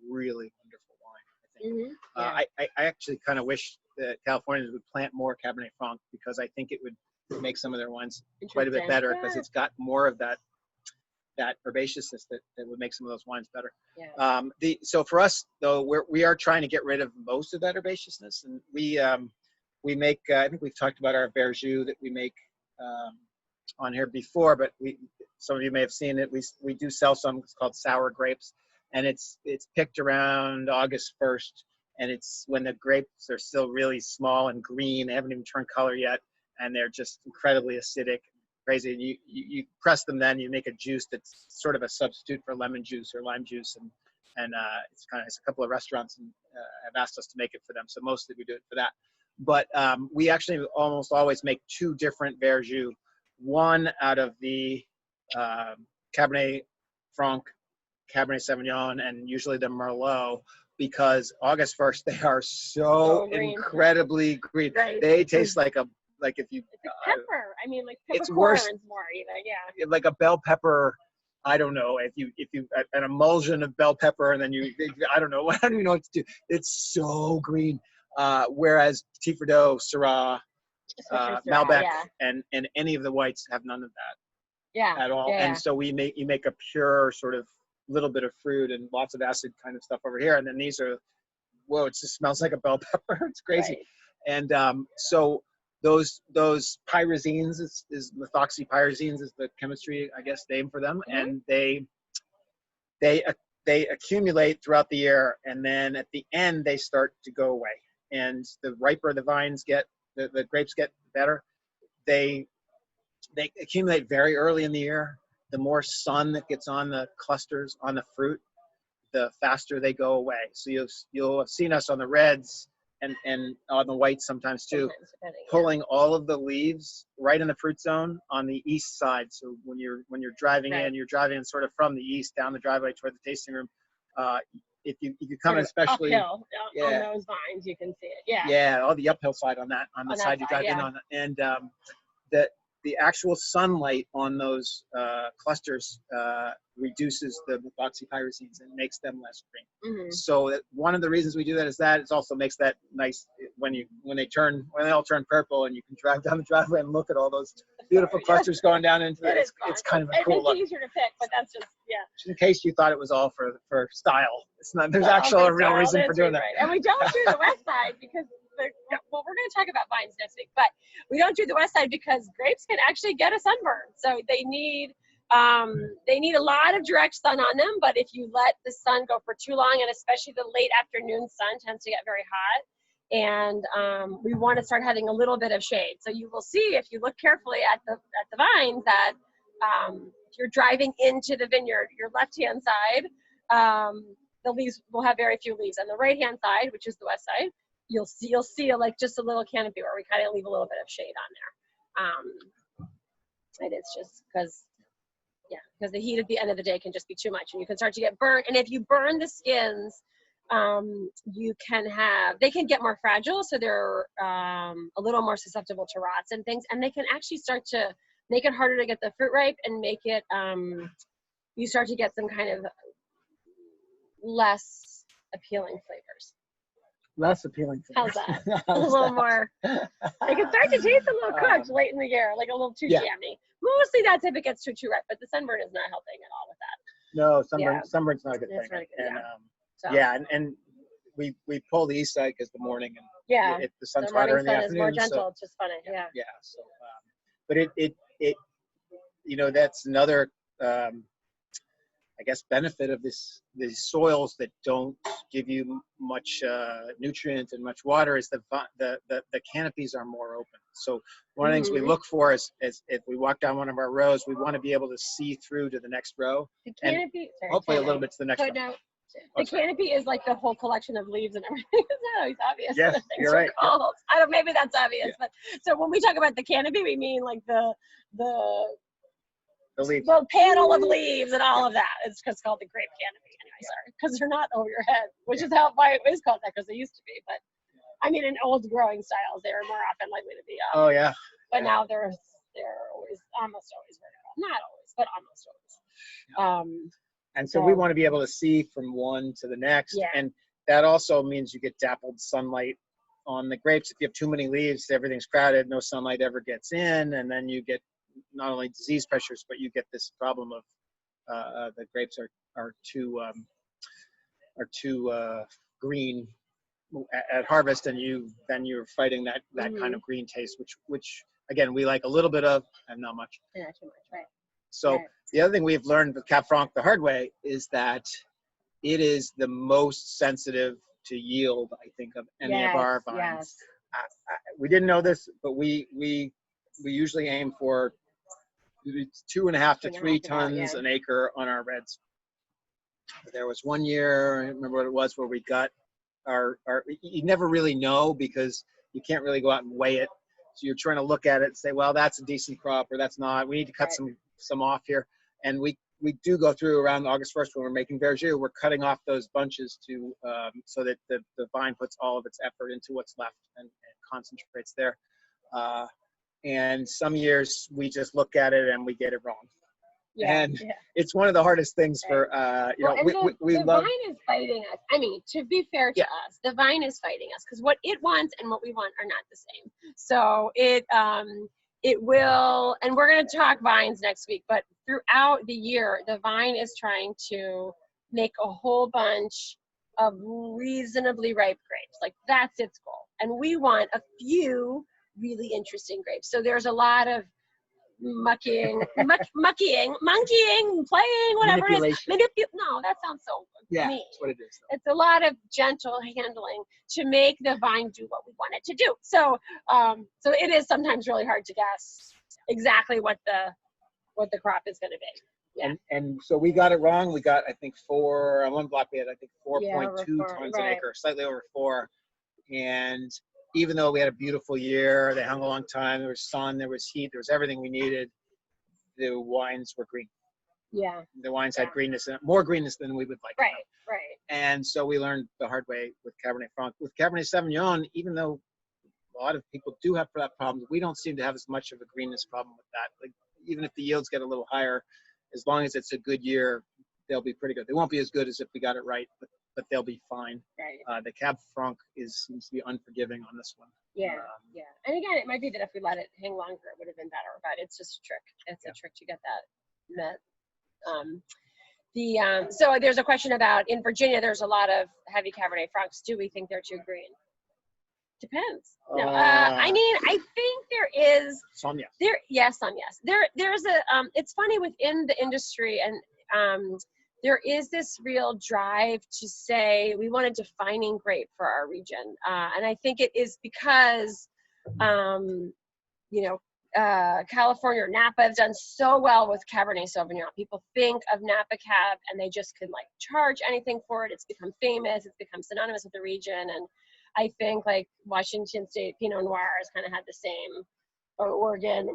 really wonderful wine, I think. Yeah. I actually kind of wish that Californians would plant more Cabernet Franc, because I think it would make some of their wines quite a bit better, because it's got more of that herbaceousness that would make some of those wines better. Yeah. So for us though, we are trying to get rid of most of that herbaceousness, and we make I think we've talked about our verjus that we make on here before, but some of you may have seen it. We do sell some. It's called sour grapes, and it's picked around August 1st, and it's when the grapes are still really small and green. They haven't even turned color yet, and they're just incredibly acidic, crazy. And you press them, then you make a juice that's sort of a substitute for lemon juice or lime juice, and it's a couple of restaurants have asked us to make it for them, so mostly we do it for that. But we actually almost always make two different verjus, one out of the Cabernet Franc, Cabernet Sauvignon, and usually the Merlot, because August 1st they are so incredibly green. Right. They taste like if you it's a pepper. I mean, like it's worse. More even, yeah. Like a bell pepper. I don't know, if you an emulsion of bell pepper, and then I don't know. I don't even know what to do. It's so green. Whereas Petit Verdot, Syrah, Malbec, and any of the whites have none of that at all. And so you make a pure sort of little bit of fruit and lots of acid kind of stuff over here, and then these are, whoa, it just smells like a bell pepper. It's crazy. Right. And so those pyrazines is methoxypyrazines is the chemistry, I guess, name for them, and they accumulate throughout the year, and then at the end they start to go away. And the riper the vines get, the grapes get better. They accumulate very early in the year. The more sun that gets on the clusters, on the fruit, the faster they go away. So you'll have seen us on the reds and on the whites sometimes too, pulling all of the leaves right in the fruit zone on the east side. So when you're driving in, you're driving sort of from the east down the driveway toward the tasting room. If you come especially uphill, on those vines, you can see it. Yeah, all the uphill side on the side you drive in on, and the actual sunlight on those clusters reduces the methoxypyrazines and makes them less green. So one of the reasons we do that is that it also makes that nice when they all turn purple, and you can drive down the driveway and look at all those beautiful clusters going down into it. It's kind of a cool look. It's easier to pick, but that's just in case you thought it was all for style. It's not. There's actually a real reason for doing that. Right. And we don't do the west side because well, we're going to talk about vines next week, but we don't do the west side because grapes can actually get a sunburn. So they need a lot of direct sun on them. But if you let the sun go for too long, and especially the late afternoon sun tends to get very hot, and we want to start having a little bit of shade. So you will see, if you look carefully at the vines, that if you're driving into the vineyard, your left-hand side, the leaves will have very few leaves. On the right-hand side, which is the west side, you'll see like just a little canopy where we kind of leave a little bit of shade on there. And it's just because the heat at the end of the day can just be too much, and you can start to get burnt. And if you burn the skins, they can get more fragile, so they're a little more susceptible to rots and things, and they can actually start to make it harder to get the fruit ripe and make it you start to get some kind of less appealing flavors. Less appealing flavors. How's that? A little more. They can start to taste a little cooked late in the year, like a little too jammy. Mostly that's if it gets too ripe, but the sunburn is not helping at all with that. No, sunburn's not a good thing. Really good, and we pull the east side because the morning and the sun's hotter in the afternoon. Is more gentle. It's just funny. So, but it that's another I guess, benefit of these soils that don't give you much nutrient and much water is the canopies are more open. So one of the things we look for is if we walk down one of our rows, we want to be able to see through to the next row, The canopy, and hopefully a little bit to the next row. Now, the canopy is like the whole collection of leaves and everything. It's not always obvious. Yes, you're right. Called. I don't. Maybe that's obvious, but so when we talk about the canopy, we mean like the leaves. The panel of leaves and all of that. It's just called the grape canopy. Anyway, sorry, because they're not over your head, which is why it is called that, because they used to be. But I mean, in old growing styles, they were more often likely to be up. Oh yeah. But now they're always, almost always vertical. Not always, but almost always. And so we want to be able to see from one to the next, and that also means you get dappled sunlight on the grapes. If you have too many leaves, everything's crowded, no sunlight ever gets in, and then you get not only disease pressures, but you get this problem of the grapes are too green at harvest, and you're fighting that kind of green taste, which again we like a little bit of and not much. Not too much, right? So the other thing we've learned with Cab Franc the hard way is that it is the most sensitive to yield, I think, of any of our vines. We didn't know this, but we usually aim for 2.5 to 3 tons an acre on our reds. There was one year, I don't remember what it was, where we got our you never really know because you can't really go out and weigh it. So you're trying to look at it and say, well, that's a decent crop or that's not. We need to cut some off here. And we do go through around August 1st when we're making verjus, we're cutting off those bunches to so that the vine puts all of its effort into what's left and concentrates there. And some years we just look at it and we get it wrong. It's one of the hardest things for we love. The vine is fighting us. I mean, to be fair to us, the vine is fighting us because what it wants and what we want are not the same. So it will, and we're going to talk vines next week, but throughout the year, the vine is trying to make a whole bunch of reasonably ripe grapes. Like that's its goal. And we want a few really interesting grapes. So there's a lot of monkeying, playing, whatever it is. No, that sounds so mean. That's what it is. It's a lot of gentle handling to make the vine do what we want it to do. So, so it is sometimes really hard to guess exactly what the crop is going to be. Yeah. And so we got it wrong. We got, I think, on one block we had, I think, 4.2 tons an acre, slightly over 4. And even though we had a beautiful year, they hung a long time, there was sun, there was heat, there was everything we needed, the wines were green. Yeah. The wines had greenness in it, more greenness than we would like. Right. And so we learned the hard way with Cabernet Franc. With Cabernet Sauvignon, even though a lot of people do have that problem, we don't seem to have as much of a greenness problem with that. Like, even if the yields get a little higher, as long as it's a good year, they'll be pretty good. They won't be as good as if we got it right, but they'll be fine. Right. The Cab Franc seems to be unforgiving on this one. Yeah. And again, it might be that if we let it hang longer, it would have been better, but it's just a trick. It's a trick to get that met. So there's a question about, in Virginia, there's a lot of heavy Cabernet Francs. Do we think they're too green? Depends. No, I mean, I think there is some yes. Some yes. There's a it's funny within the industry, and there is this real drive to say we want a defining grape for our region, and I think it is because California or Napa have done so well with Cabernet Sauvignon. People think of Napa Cab and they just can like charge anything for it. It's become famous. It's become synonymous with the region, and I think like Washington State Pinot Noir has kind of had the same, or Oregon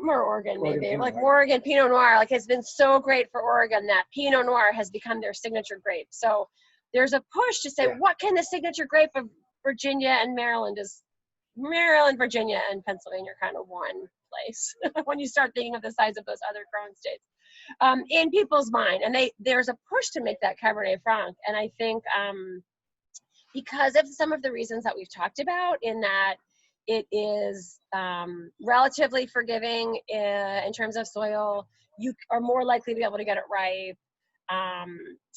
maybe, like Oregon Pinot Noir, like it's been so great for Oregon that Pinot Noir has become their signature grape. So there's a push to say, what can the signature grape of Virginia and Maryland is? Maryland, Virginia, and Pennsylvania are kind of one place when you start thinking of the size of those other growing states in people's mind. And there's a push to make that Cabernet Franc. And I think because of some of the reasons that we've talked about, in that it is relatively forgiving in terms of soil, you are more likely to be able to get it ripe.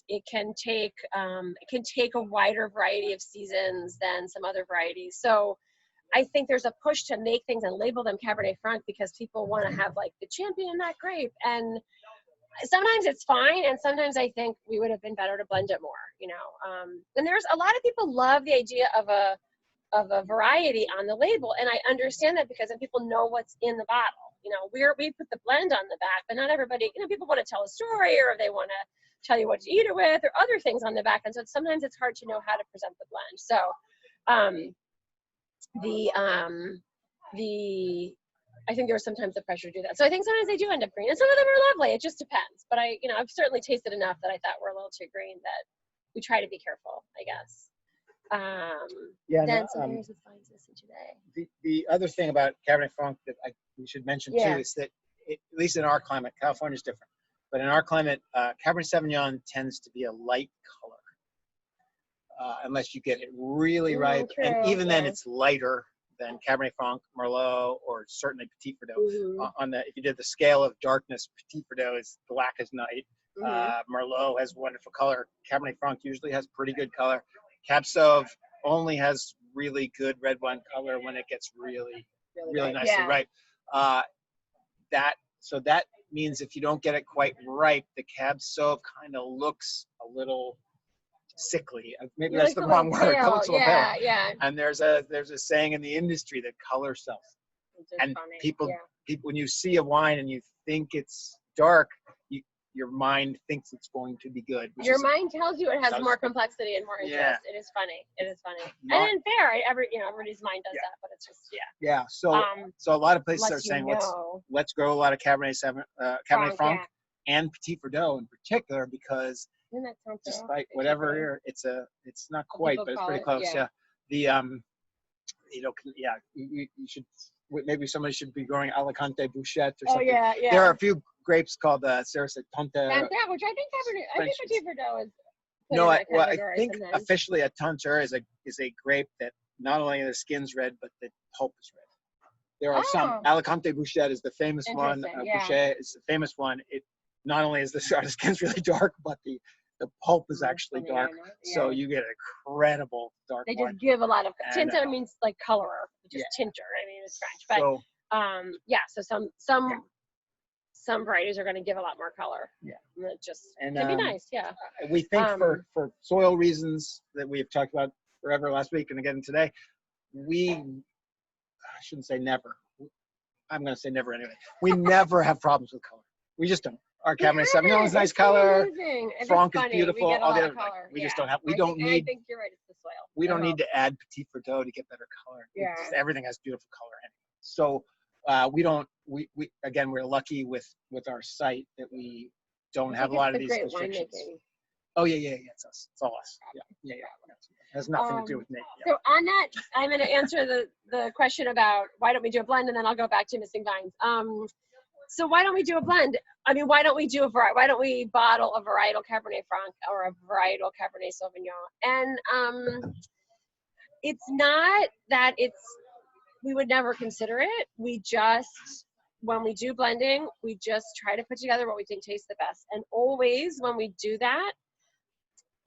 It can take a wider variety of seasons than some other varieties. So I think there's a push to make things and label them Cabernet Franc because people want to have like the champion that grape. And sometimes it's fine, and sometimes I think we would have been better to blend it more, you know. And there's a lot of people love the idea of a variety on the label, and I understand that because then people know what's in the bottle. You know, we put the blend on the back, but not everybody, you know, people want to tell a story, or they want to tell you what to eat it with, or other things on the back, and so sometimes it's hard to know how to present the blend. So I think there was sometimes the pressure to do that. So I think sometimes they do end up green, and some of them are lovely. It just depends. But I've certainly tasted enough that I thought were a little too green that we try to be careful, I guess. Then some areas of fineness in today. The other thing about Cabernet Franc that we should mention too is that at least in our climate, California is different, but in our climate, Cabernet Sauvignon tends to be a light color, unless you get it really ripe, and even then it's lighter than Cabernet Franc, Merlot, or certainly Petit Verdot. If you did the scale of darkness, Petit Verdot is black as night. Merlot has wonderful color. Cabernet Franc usually has pretty good color. Cab Sauv only has really good red wine color when it gets really nicely ripe. So that means if you don't get it quite ripe, the Cab Sauv kind of looks a little sickly. Maybe that's the wrong word. It looks a little pale. And there's a saying in the industry that color sells. And people, when you see a wine and you think it's dark, your mind thinks it's going to be good. Your mind tells you it has more complexity and more interest. It is funny. It is funny. And fair, everybody's mind does that, but it's just So a lot of places are saying let's grow a lot of Cabernet Franc and Petit Verdot in particular, because despite whatever it's not quite, but it's pretty close. You should, maybe somebody should be growing Alicante Bouchette or something. There are a few grapes called Sarasa Tonte. Which I think Petit Verdot is. No, I think officially a Tonte is a grape that not only the skin's red, but the pulp is red. There are some. Alicante Bouchette is the famous one. Bouchet is the famous one. It not only is the skin's really dark, but the pulp is actually dark, so you get incredible dark wine. They just give a lot of tinta means like colorer, just tinter. I mean, it's French, but so some varieties are going to give a lot more color. It just can be nice. We think for soil reasons that we've talked about forever last week and again today, I shouldn't say never. I'm going to say never anyway. We never have problems with color. We just don't. Our Cabernet Sauvignon is nice color. Franc is beautiful. We just don't have. We don't need. I think you're right. It's the soil. We don't need to add Petit Verdot to get better color. Everything has beautiful color in it. So we don't. We again, we're lucky with our site that we don't have a lot of these restrictions. Oh yeah. It's us. It's all us. Yeah. It has nothing to do with me. So on that, I'm going to answer the question about why don't we do a blend, and then I'll go back to missing vines. So why don't we do a blend? I mean, why don't we do why don't we bottle a varietal Cabernet Franc or a varietal Cabernet Sauvignon? And it's not that we would never consider it. We just, when we do blending, we just try to put together what we think tastes the best. And always when we do that,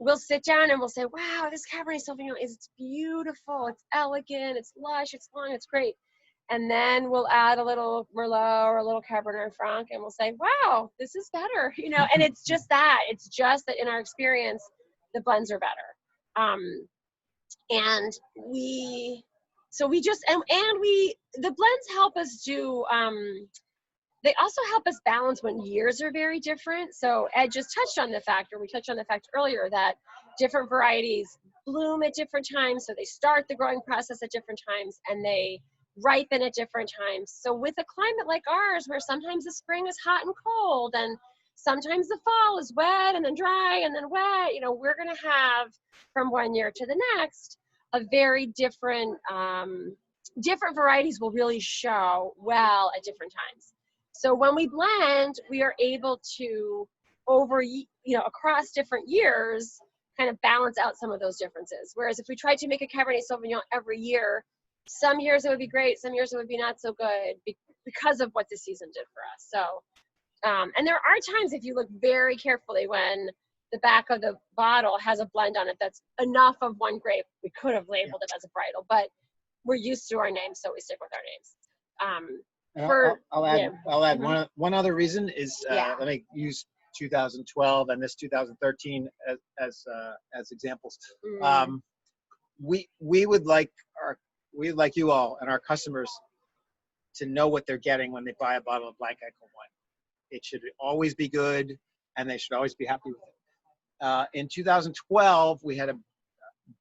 we'll sit down and we'll say, wow, this Cabernet Sauvignon it's beautiful, it's elegant, it's lush, it's long, it's great. And then we'll add a little Merlot or a little Cabernet Franc, and we'll say, wow, this is better, and it's just that. It's just that in our experience, the blends are better. And the blends help us do, they also help us balance when years are very different. So Ed just touched on the fact, or we touched on the fact earlier, that different varieties bloom at different times. So they start the growing process at different times, and they ripen at different times. So with a climate like ours, where sometimes the spring is hot and cold, and sometimes the fall is wet and then dry and then wet, we're going to have from one year to the next a very different varieties will really show well at different times. So when we blend, we are able to across different years kind of balance out some of those differences. Whereas if we tried to make a Cabernet Sauvignon every year, some years it would be great, some years it would be not so good because of what the season did for us. So, and there are times, if you look very carefully, when the back of the bottle has a blend on it that's enough of one grape, we could have labeled it as a varietal, but we're used to our names, so we stick with our names. I'll add one other reason is let me use 2012 and this 2013 as examples. Mm. We would like you all and our customers to know what they're getting when they buy a bottle of Blanc Echo wine. It should always be good, and they should always be happy with it. In 2012, we had a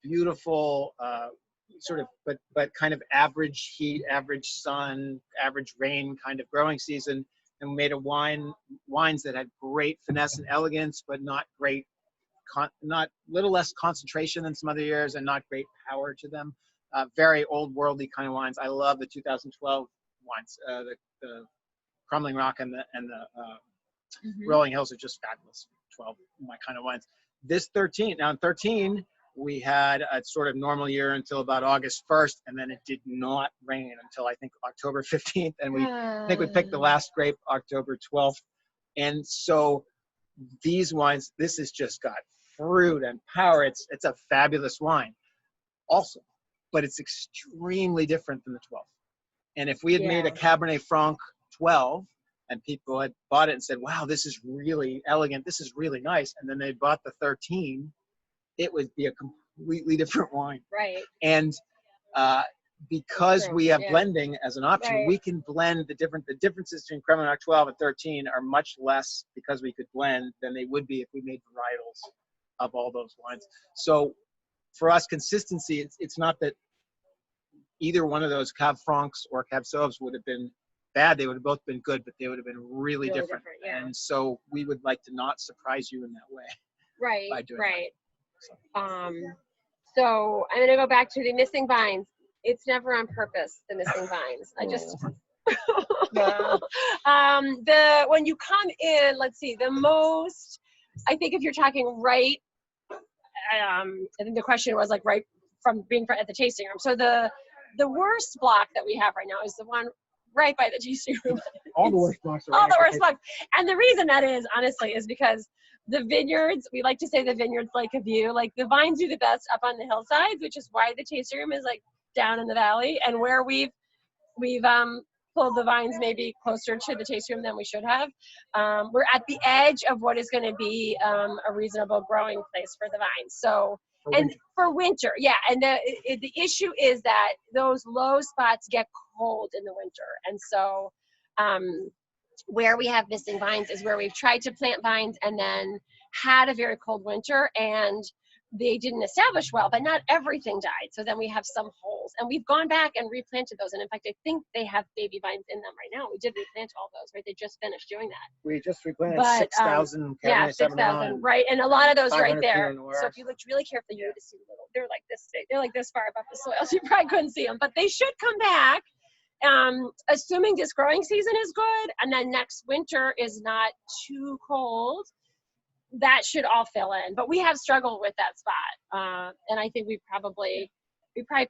beautiful sort of, but kind of average heat, average sun, average rain kind of growing season, and we made wines that had great finesse and elegance, but not great, little less concentration than some other years, and not great power to them. Very old worldly kind of wines. I love the 2012 wines. The Crumbling Rock and the Rolling Hills are just fabulous. 12, my kind of wines. This 13, now in 13, we had a sort of normal year until about August 1st, and then it did not rain until I think October 15th, and I think we picked the last grape October 12th. And so these wines, this has just got fruit and power. It's a fabulous wine also, but it's extremely different than the 12th. And if we had made a Cabernet Franc 12 and people had bought it and said, wow, this is really elegant, this is really nice, and then they bought the 13, it would be a completely different wine. Right. And because we have blending as an option, we can blend the differences between Crème Mark 12 and 13 are much less because we could blend than they would be if we made varietals of all those wines. So for us, consistency, it's not that either one of those Cab Francs or Cab Sauves would have been bad. They would have both been good, but they would have been really different. And so we would like to not surprise you in that way. Right, by doing right. That. So I'm going to go back to the missing vines. It's never on purpose, the missing vines. I just, when you come in, let's see, the most, I think if you're talking right, I think the question was like right from being at the tasting room. So the worst block that we have right now is the one right by the tasting room. All the worst blocks. All the worst blocks. And the reason that is, honestly, is because the vineyards, we like to say the vineyards like a view, like the vines do the best up on the hillsides, which is why the tasting room is like down in the valley, and where we've pulled the vines maybe closer to the tasting room than we should have. We're at the edge of what is going to be a reasonable growing place for the vines. So, for winter, yeah. And the issue is that those low spots get cold in the winter, and so where we have missing vines is where we've tried to plant vines and then had a very cold winter and they didn't establish well, but not everything died. So then we have some holes, and we've gone back and replanted those. And in fact, I think they have baby vines in them right now. We did replant all those, right? They just finished doing that. We just replanted 6,000 Cabernet 6,000, right? And a lot of those right there. So if you looked really carefully, you would see little. They're like this big. They're like this far above the soil, so you probably couldn't see them. But they should come back, assuming this growing season is good, and then next winter is not too cold. That should all fill in, but we have struggled with that spot, and I think we probably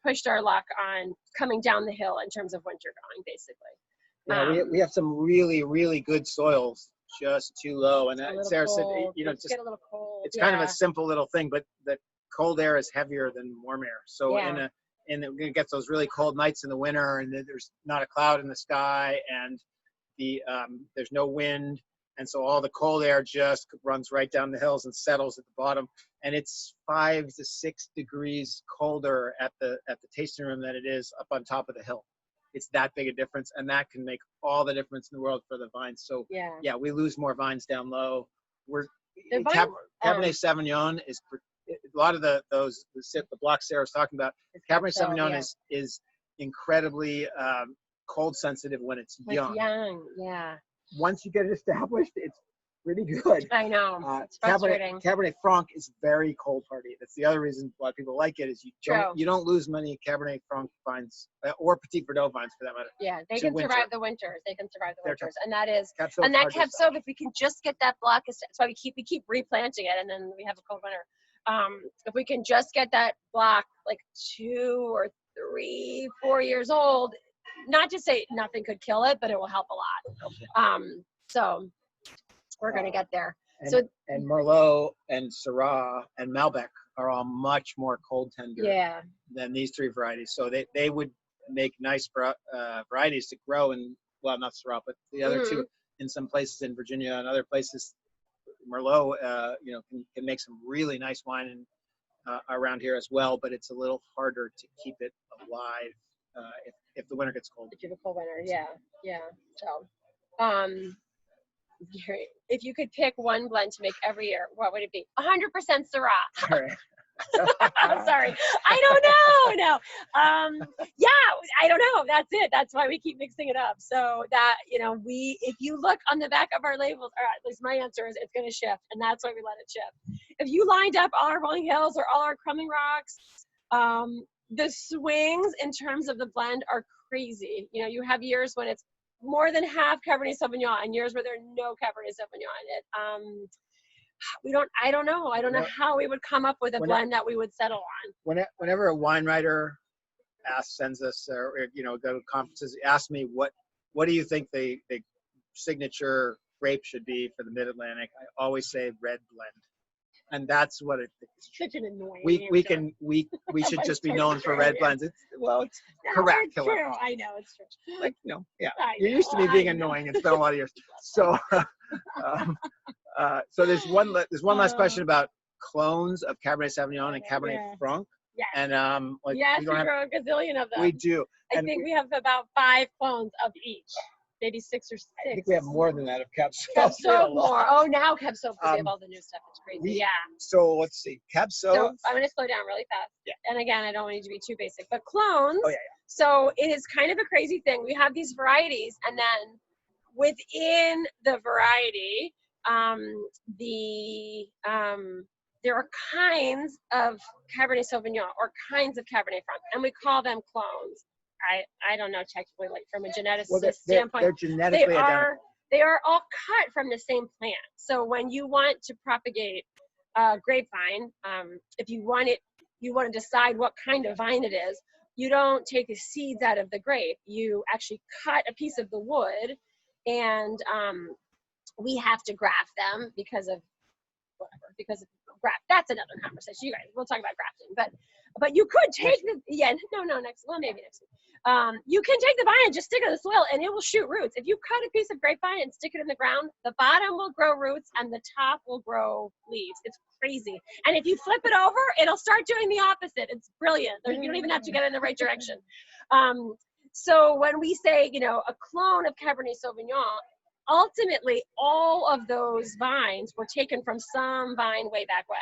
pushed our luck on coming down the hill in terms of winter growing, basically. Yeah, we have some really, really good soils, just too low, and Sarah said, just get a little cold. It's kind of a simple little thing, but the cold air is heavier than warm air, so and we're gonna get those really cold nights in the winter, and there's not a cloud in the sky, and there's no wind. And so all the cold air just runs right down the hills and settles at the bottom. And it's 5 to 6 degrees colder at the tasting room than it is up on top of the hill. It's that big a difference, and that can make all the difference in the world for the vines. So yeah, we lose more vines down low. Cabernet Sauvignon is a lot of the blocks Sarah was talking about. Cabernet Sauvignon is incredibly cold sensitive when it's young. Once you get it established, it's pretty good. I know. It's frustrating. Cabernet Franc is very cold hardy. That's the other reason a lot of people like it is you don't lose many Cabernet Franc vines or Petit Verdot vines for that matter. Yeah, they can survive the winters. They can survive the winters, and that Cab Sauv. If we can just get that block, that's why we keep replanting it, and then we have a cold winter. If we can just get that block like 2 or 3, 4 years old. Not to say nothing could kill it, but it will help a lot. So we're going to get there. And Merlot and Syrah and Malbec are all much more cold tender than these 3 varieties. So they would make nice varieties to grow in, well, not Syrah, but the other 2 in some places in Virginia and other places Merlot, can make some really nice wine around here as well, but it's a little harder to keep it alive if the winter gets cold. If you have a cold winter, yeah. So, if you could pick one blend to make every year, what would it be? 100% Syrah. All right. Sorry, I don't know. No, yeah, I don't know. That's it. That's why we keep mixing it up. So that if you look on the back of our labels, or at least my answer is it's going to shift, and that's why we let it shift. If you lined up all our Rolling Hills or all our Crumbling Rocks, the swings in terms of the blend are crazy. You have years when it's more than half Cabernet Sauvignon, and years where there's no Cabernet Sauvignon in it. I don't know how we would come up with a blend that we would settle on. Whenever a wine writer sends us or go to conferences, ask me what do you think the signature grape should be for the Mid-Atlantic, I always say red blend, and that's what it is. Such an annoying we should just be known for red blends. It's correct. It's true. I know it's true. You're used to me being annoying. It's been a lot of years. So so there's one last question about clones of Cabernet Sauvignon and Cabernet Franc. Yes. And yes, we grow a gazillion of them. We do. I think we have about 5 clones of each. Maybe 6 or 6. I think we have more than that of Cab Sauv. Cab Sauv more. Oh, now Cab Sauv, we have all the new stuff. It's crazy. So let's see. Cab Sauv. So I'm going to slow down really fast. Yeah. And again, I don't want you to be too basic. But clones. Oh, yeah. So it is kind of a crazy thing. We have these varieties, and then within the variety, there are kinds of Cabernet Sauvignon or kinds of Cabernet Franc, and we call them clones. I don't know technically, like from a geneticist standpoint. They're genetically identical. They are all cut from the same plant. So when you want to propagate grapevine, if you want to decide what kind of vine it is, you don't take the seeds out of the grape. You actually cut a piece of the wood, and we have to graft them because of graft. That's another conversation. You guys, we'll talk about grafting. But you could take maybe next week. You can take the vine and just stick it in the soil, and it will shoot roots. If you cut a piece of grapevine and stick it in the ground, the bottom will grow roots and the top will grow leaves. It's crazy. And if you flip it over, it'll start doing the opposite. It's brilliant. You don't even have to get in the right direction. So when we say, a clone of Cabernet Sauvignon, ultimately all of those vines were taken from some vine way back when.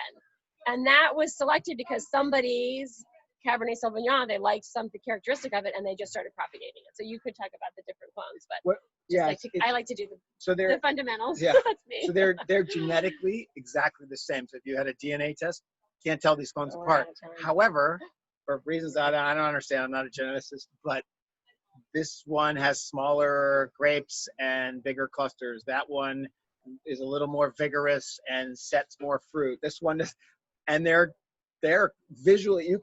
And that was selected because somebody's Cabernet Sauvignon, they liked something characteristic of it, and they just started propagating it. So you could talk about the different clones, but I like to do the fundamentals. Yeah. That's me. So they're genetically exactly the same. So if you had a DNA test, can't tell these clones apart. However, for reasons I don't understand, I'm not a geneticist, but this one has smaller grapes and bigger clusters. That one is a little more vigorous and sets more fruit. This one is, and they're visually, you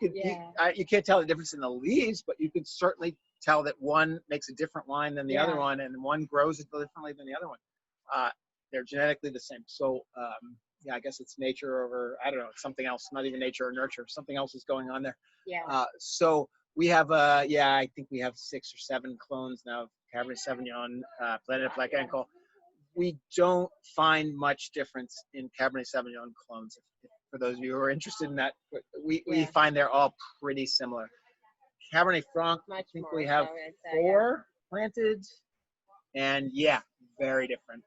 can't tell the difference in the leaves, but you can certainly tell that one makes a different wine than the other one, and one grows differently than the other one. They're genetically the same. So I guess it's nature over, I don't know, it's something else, not even nature or nurture. Something else is going on there. Yeah. So we have, I think we have 6 or 7 clones now of Cabernet Sauvignon, Planète Black Ankle. We don't find much difference in Cabernet Sauvignon clones. For those of you who are interested in that, we find they're all pretty similar. Cabernet Franc, I think we have 4 planted, and very different.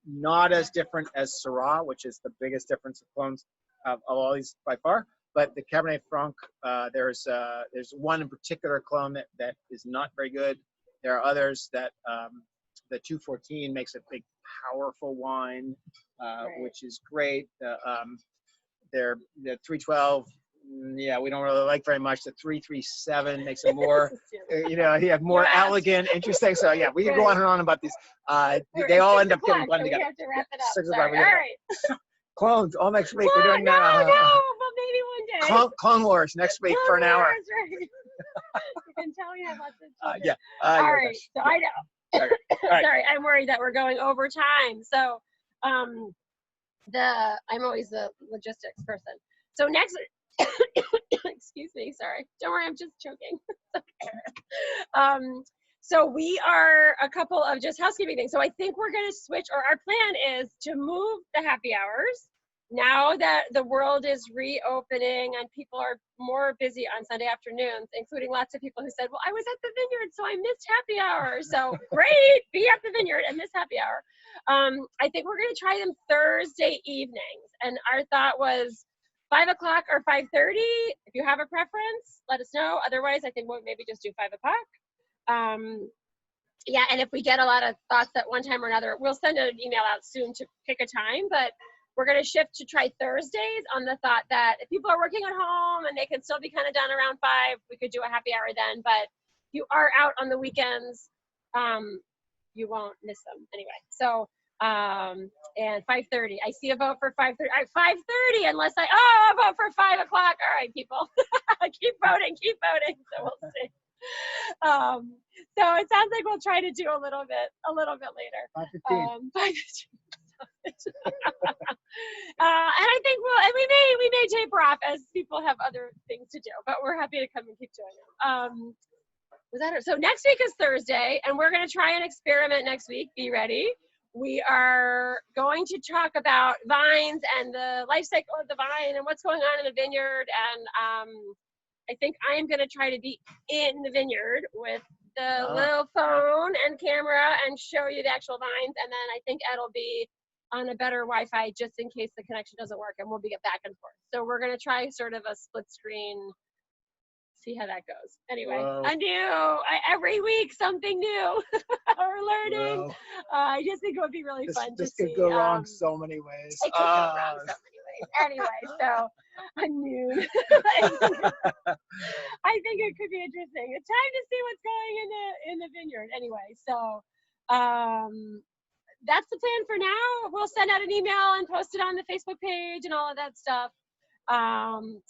Not as different as Syrah, which is the biggest difference of clones of all these by far. But the Cabernet Franc, there's one in particular clone that is not very good. There are others that the 214 makes a big, powerful wine, which is great. The 312, we don't really like very much. The 337 makes it more, more elegant, interesting. So we can go on and on about these. They all end up getting blended together. We have to wrap it up. All right. Clones all next week. We're doing that. No, but maybe one day. Clone Wars next week for an hour. Right. You can tell we have lots of children. All right. So I know. Sorry, I'm worried that we're going over time. So I'm always the logistics person. So next, excuse me, sorry. Don't worry, I'm just choking. So we are a couple of just housekeeping things. So I think we're going to switch, or our plan is to move the happy hours now that the world is reopening and people are more busy on Sunday afternoons, including lots of people who said, well, I was at the vineyard, so I missed happy hour. So great, be at the vineyard and miss happy hour. I think we're going to try them Thursday evenings. And our thought was 5 o'clock or 5:30. If you have a preference, let us know. Otherwise, I think we'll maybe just do 5 o'clock. Yeah, and if we get a lot of thoughts at one time or another, we'll send an email out soon to pick a time, but we're going to shift to try Thursdays on the thought that if people are working at home and they can still be kind of done around 5, we could do a happy hour then, but if you are out on the weekends, you won't miss them anyway. So, and 5:30, I see a vote for 5:30, 5:30, unless I'll vote for 5 o'clock. All right, people, keep voting, so we'll see. So it sounds like we'll try to do a little bit later. 5:15. 5:15. And I think we may taper off as people have other things to do, but we're happy to come and keep doing it. Was that it? So next week is Thursday, and we're going to try an experiment next week. Be ready. We are going to talk about vines and the life cycle of the vine and what's going on in the vineyard. And I think I am going to try to be in the vineyard with the little phone and camera and show you the actual vines. And then I think Ed will be on a better Wi-Fi just in case the connection doesn't work, and we'll be back and forth. So we're going to try sort of a split screen, see how that goes. Anyway, every week something new we're learning. I just think it would be really fun to see. This could go wrong so many ways. It could go wrong so many ways. Anyway, so I'm new. I think it could be interesting. It's time to see what's going in the vineyard. Anyway, so that's the plan for now. We'll send out an email and post it on the Facebook page and all of that stuff. And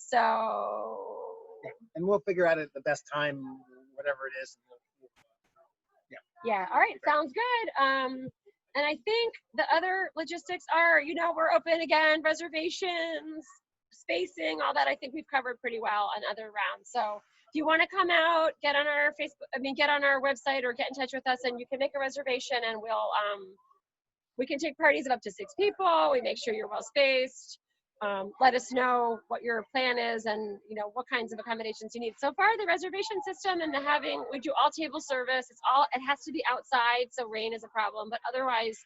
we'll figure out at the best time, whatever it is. Yeah. All right. Sounds good. And I think the other logistics are, we're open again, reservations, spacing, all that. I think we've covered pretty well on other rounds. So if you want to come out, get on our get on our website or get in touch with us, and you can make a reservation, and we can take parties of up to 6 people. We make sure you're well spaced. Let us know what your plan is and what kinds of accommodations you need. So far, the reservation system and we do all table service. It has to be outside, so rain is a problem. But otherwise,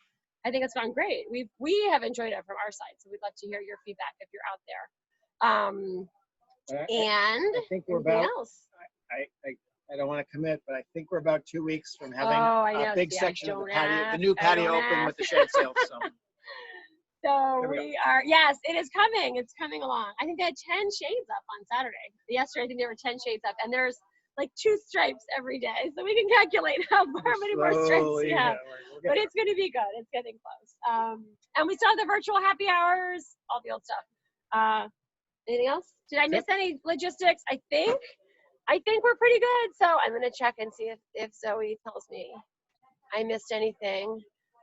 I think it's gone great. We have enjoyed it from our side, so we'd love to hear your feedback if you're out there. And I think we're anything about. else? I don't want to commit, but I think we're about 2 weeks from having a big section of the patio, the new patio open with the shade sail. So we are, yes, it is coming. It's coming along. I think they had 10 shades up on Saturday. Yesterday, I think there were 10 shades up, and there's like 2 stripes every day. So we can calculate how many more stripes we have. But it's going to be good. It's getting close. And we still have the virtual happy hours, all the old stuff. Anything else? Did I miss any logistics? I think we're pretty good. So I'm going to check and see if Zoe tells me I missed anything.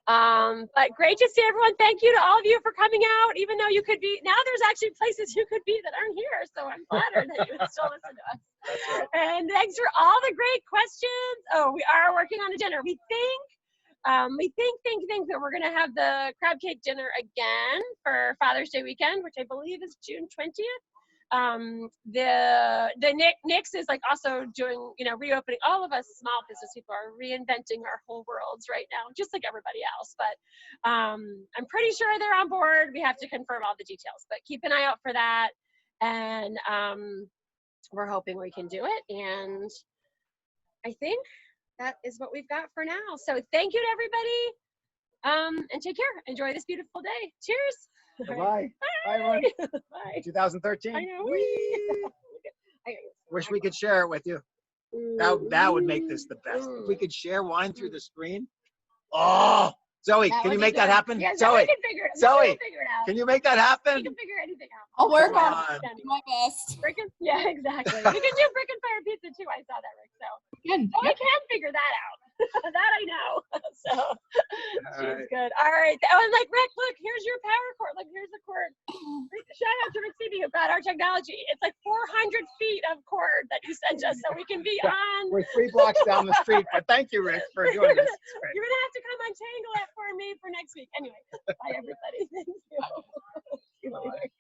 But great to see everyone. Thank you to all of you for coming out, even though you could be, now there's actually places you could be that aren't here. So I'm flattered that you would still listen to us. And thanks for all the great questions. Oh, we are working on a dinner. We think that we're going to have the crab cake dinner again for Father's Day weekend, which I believe is June 20th. The Nix is like also doing, reopening. All of us small business people are reinventing our whole worlds right now, just like everybody else. But I'm pretty sure they're on board. We have to confirm all the details, but keep an eye out for that. And we're hoping we can do it. And I think that is what we've got for now. So thank you to everybody. And take care. Enjoy this beautiful day. Cheers. Bye. Bye, everyone. Bye. 2013. I know. Wish we could share it with you. That would make this the best. If we could share wine through the screen. Oh, Zoe, can you make that happen? Yeah, Zoe, can figure it. Zoe, figure it out. can you make that happen? We can figure anything out. I'll work on it. Do my best. Yeah, exactly. We can do brick and fire pizza too. I saw that, Rick. So Good. I can figure that out. That I know. So she's right. good. All right. Oh, and like Rick, look, here's your power cord. Like here's the cord. Shout out to Rick Seavey about our technology. It's like 400 feet of cord that you sent us, so we can be on. We're 3 blocks down the street, but thank you, Rick, for doing this. It's great. You're gonna have to come untangle it for me for next week. Anyway, bye everybody. Thank you. See you later.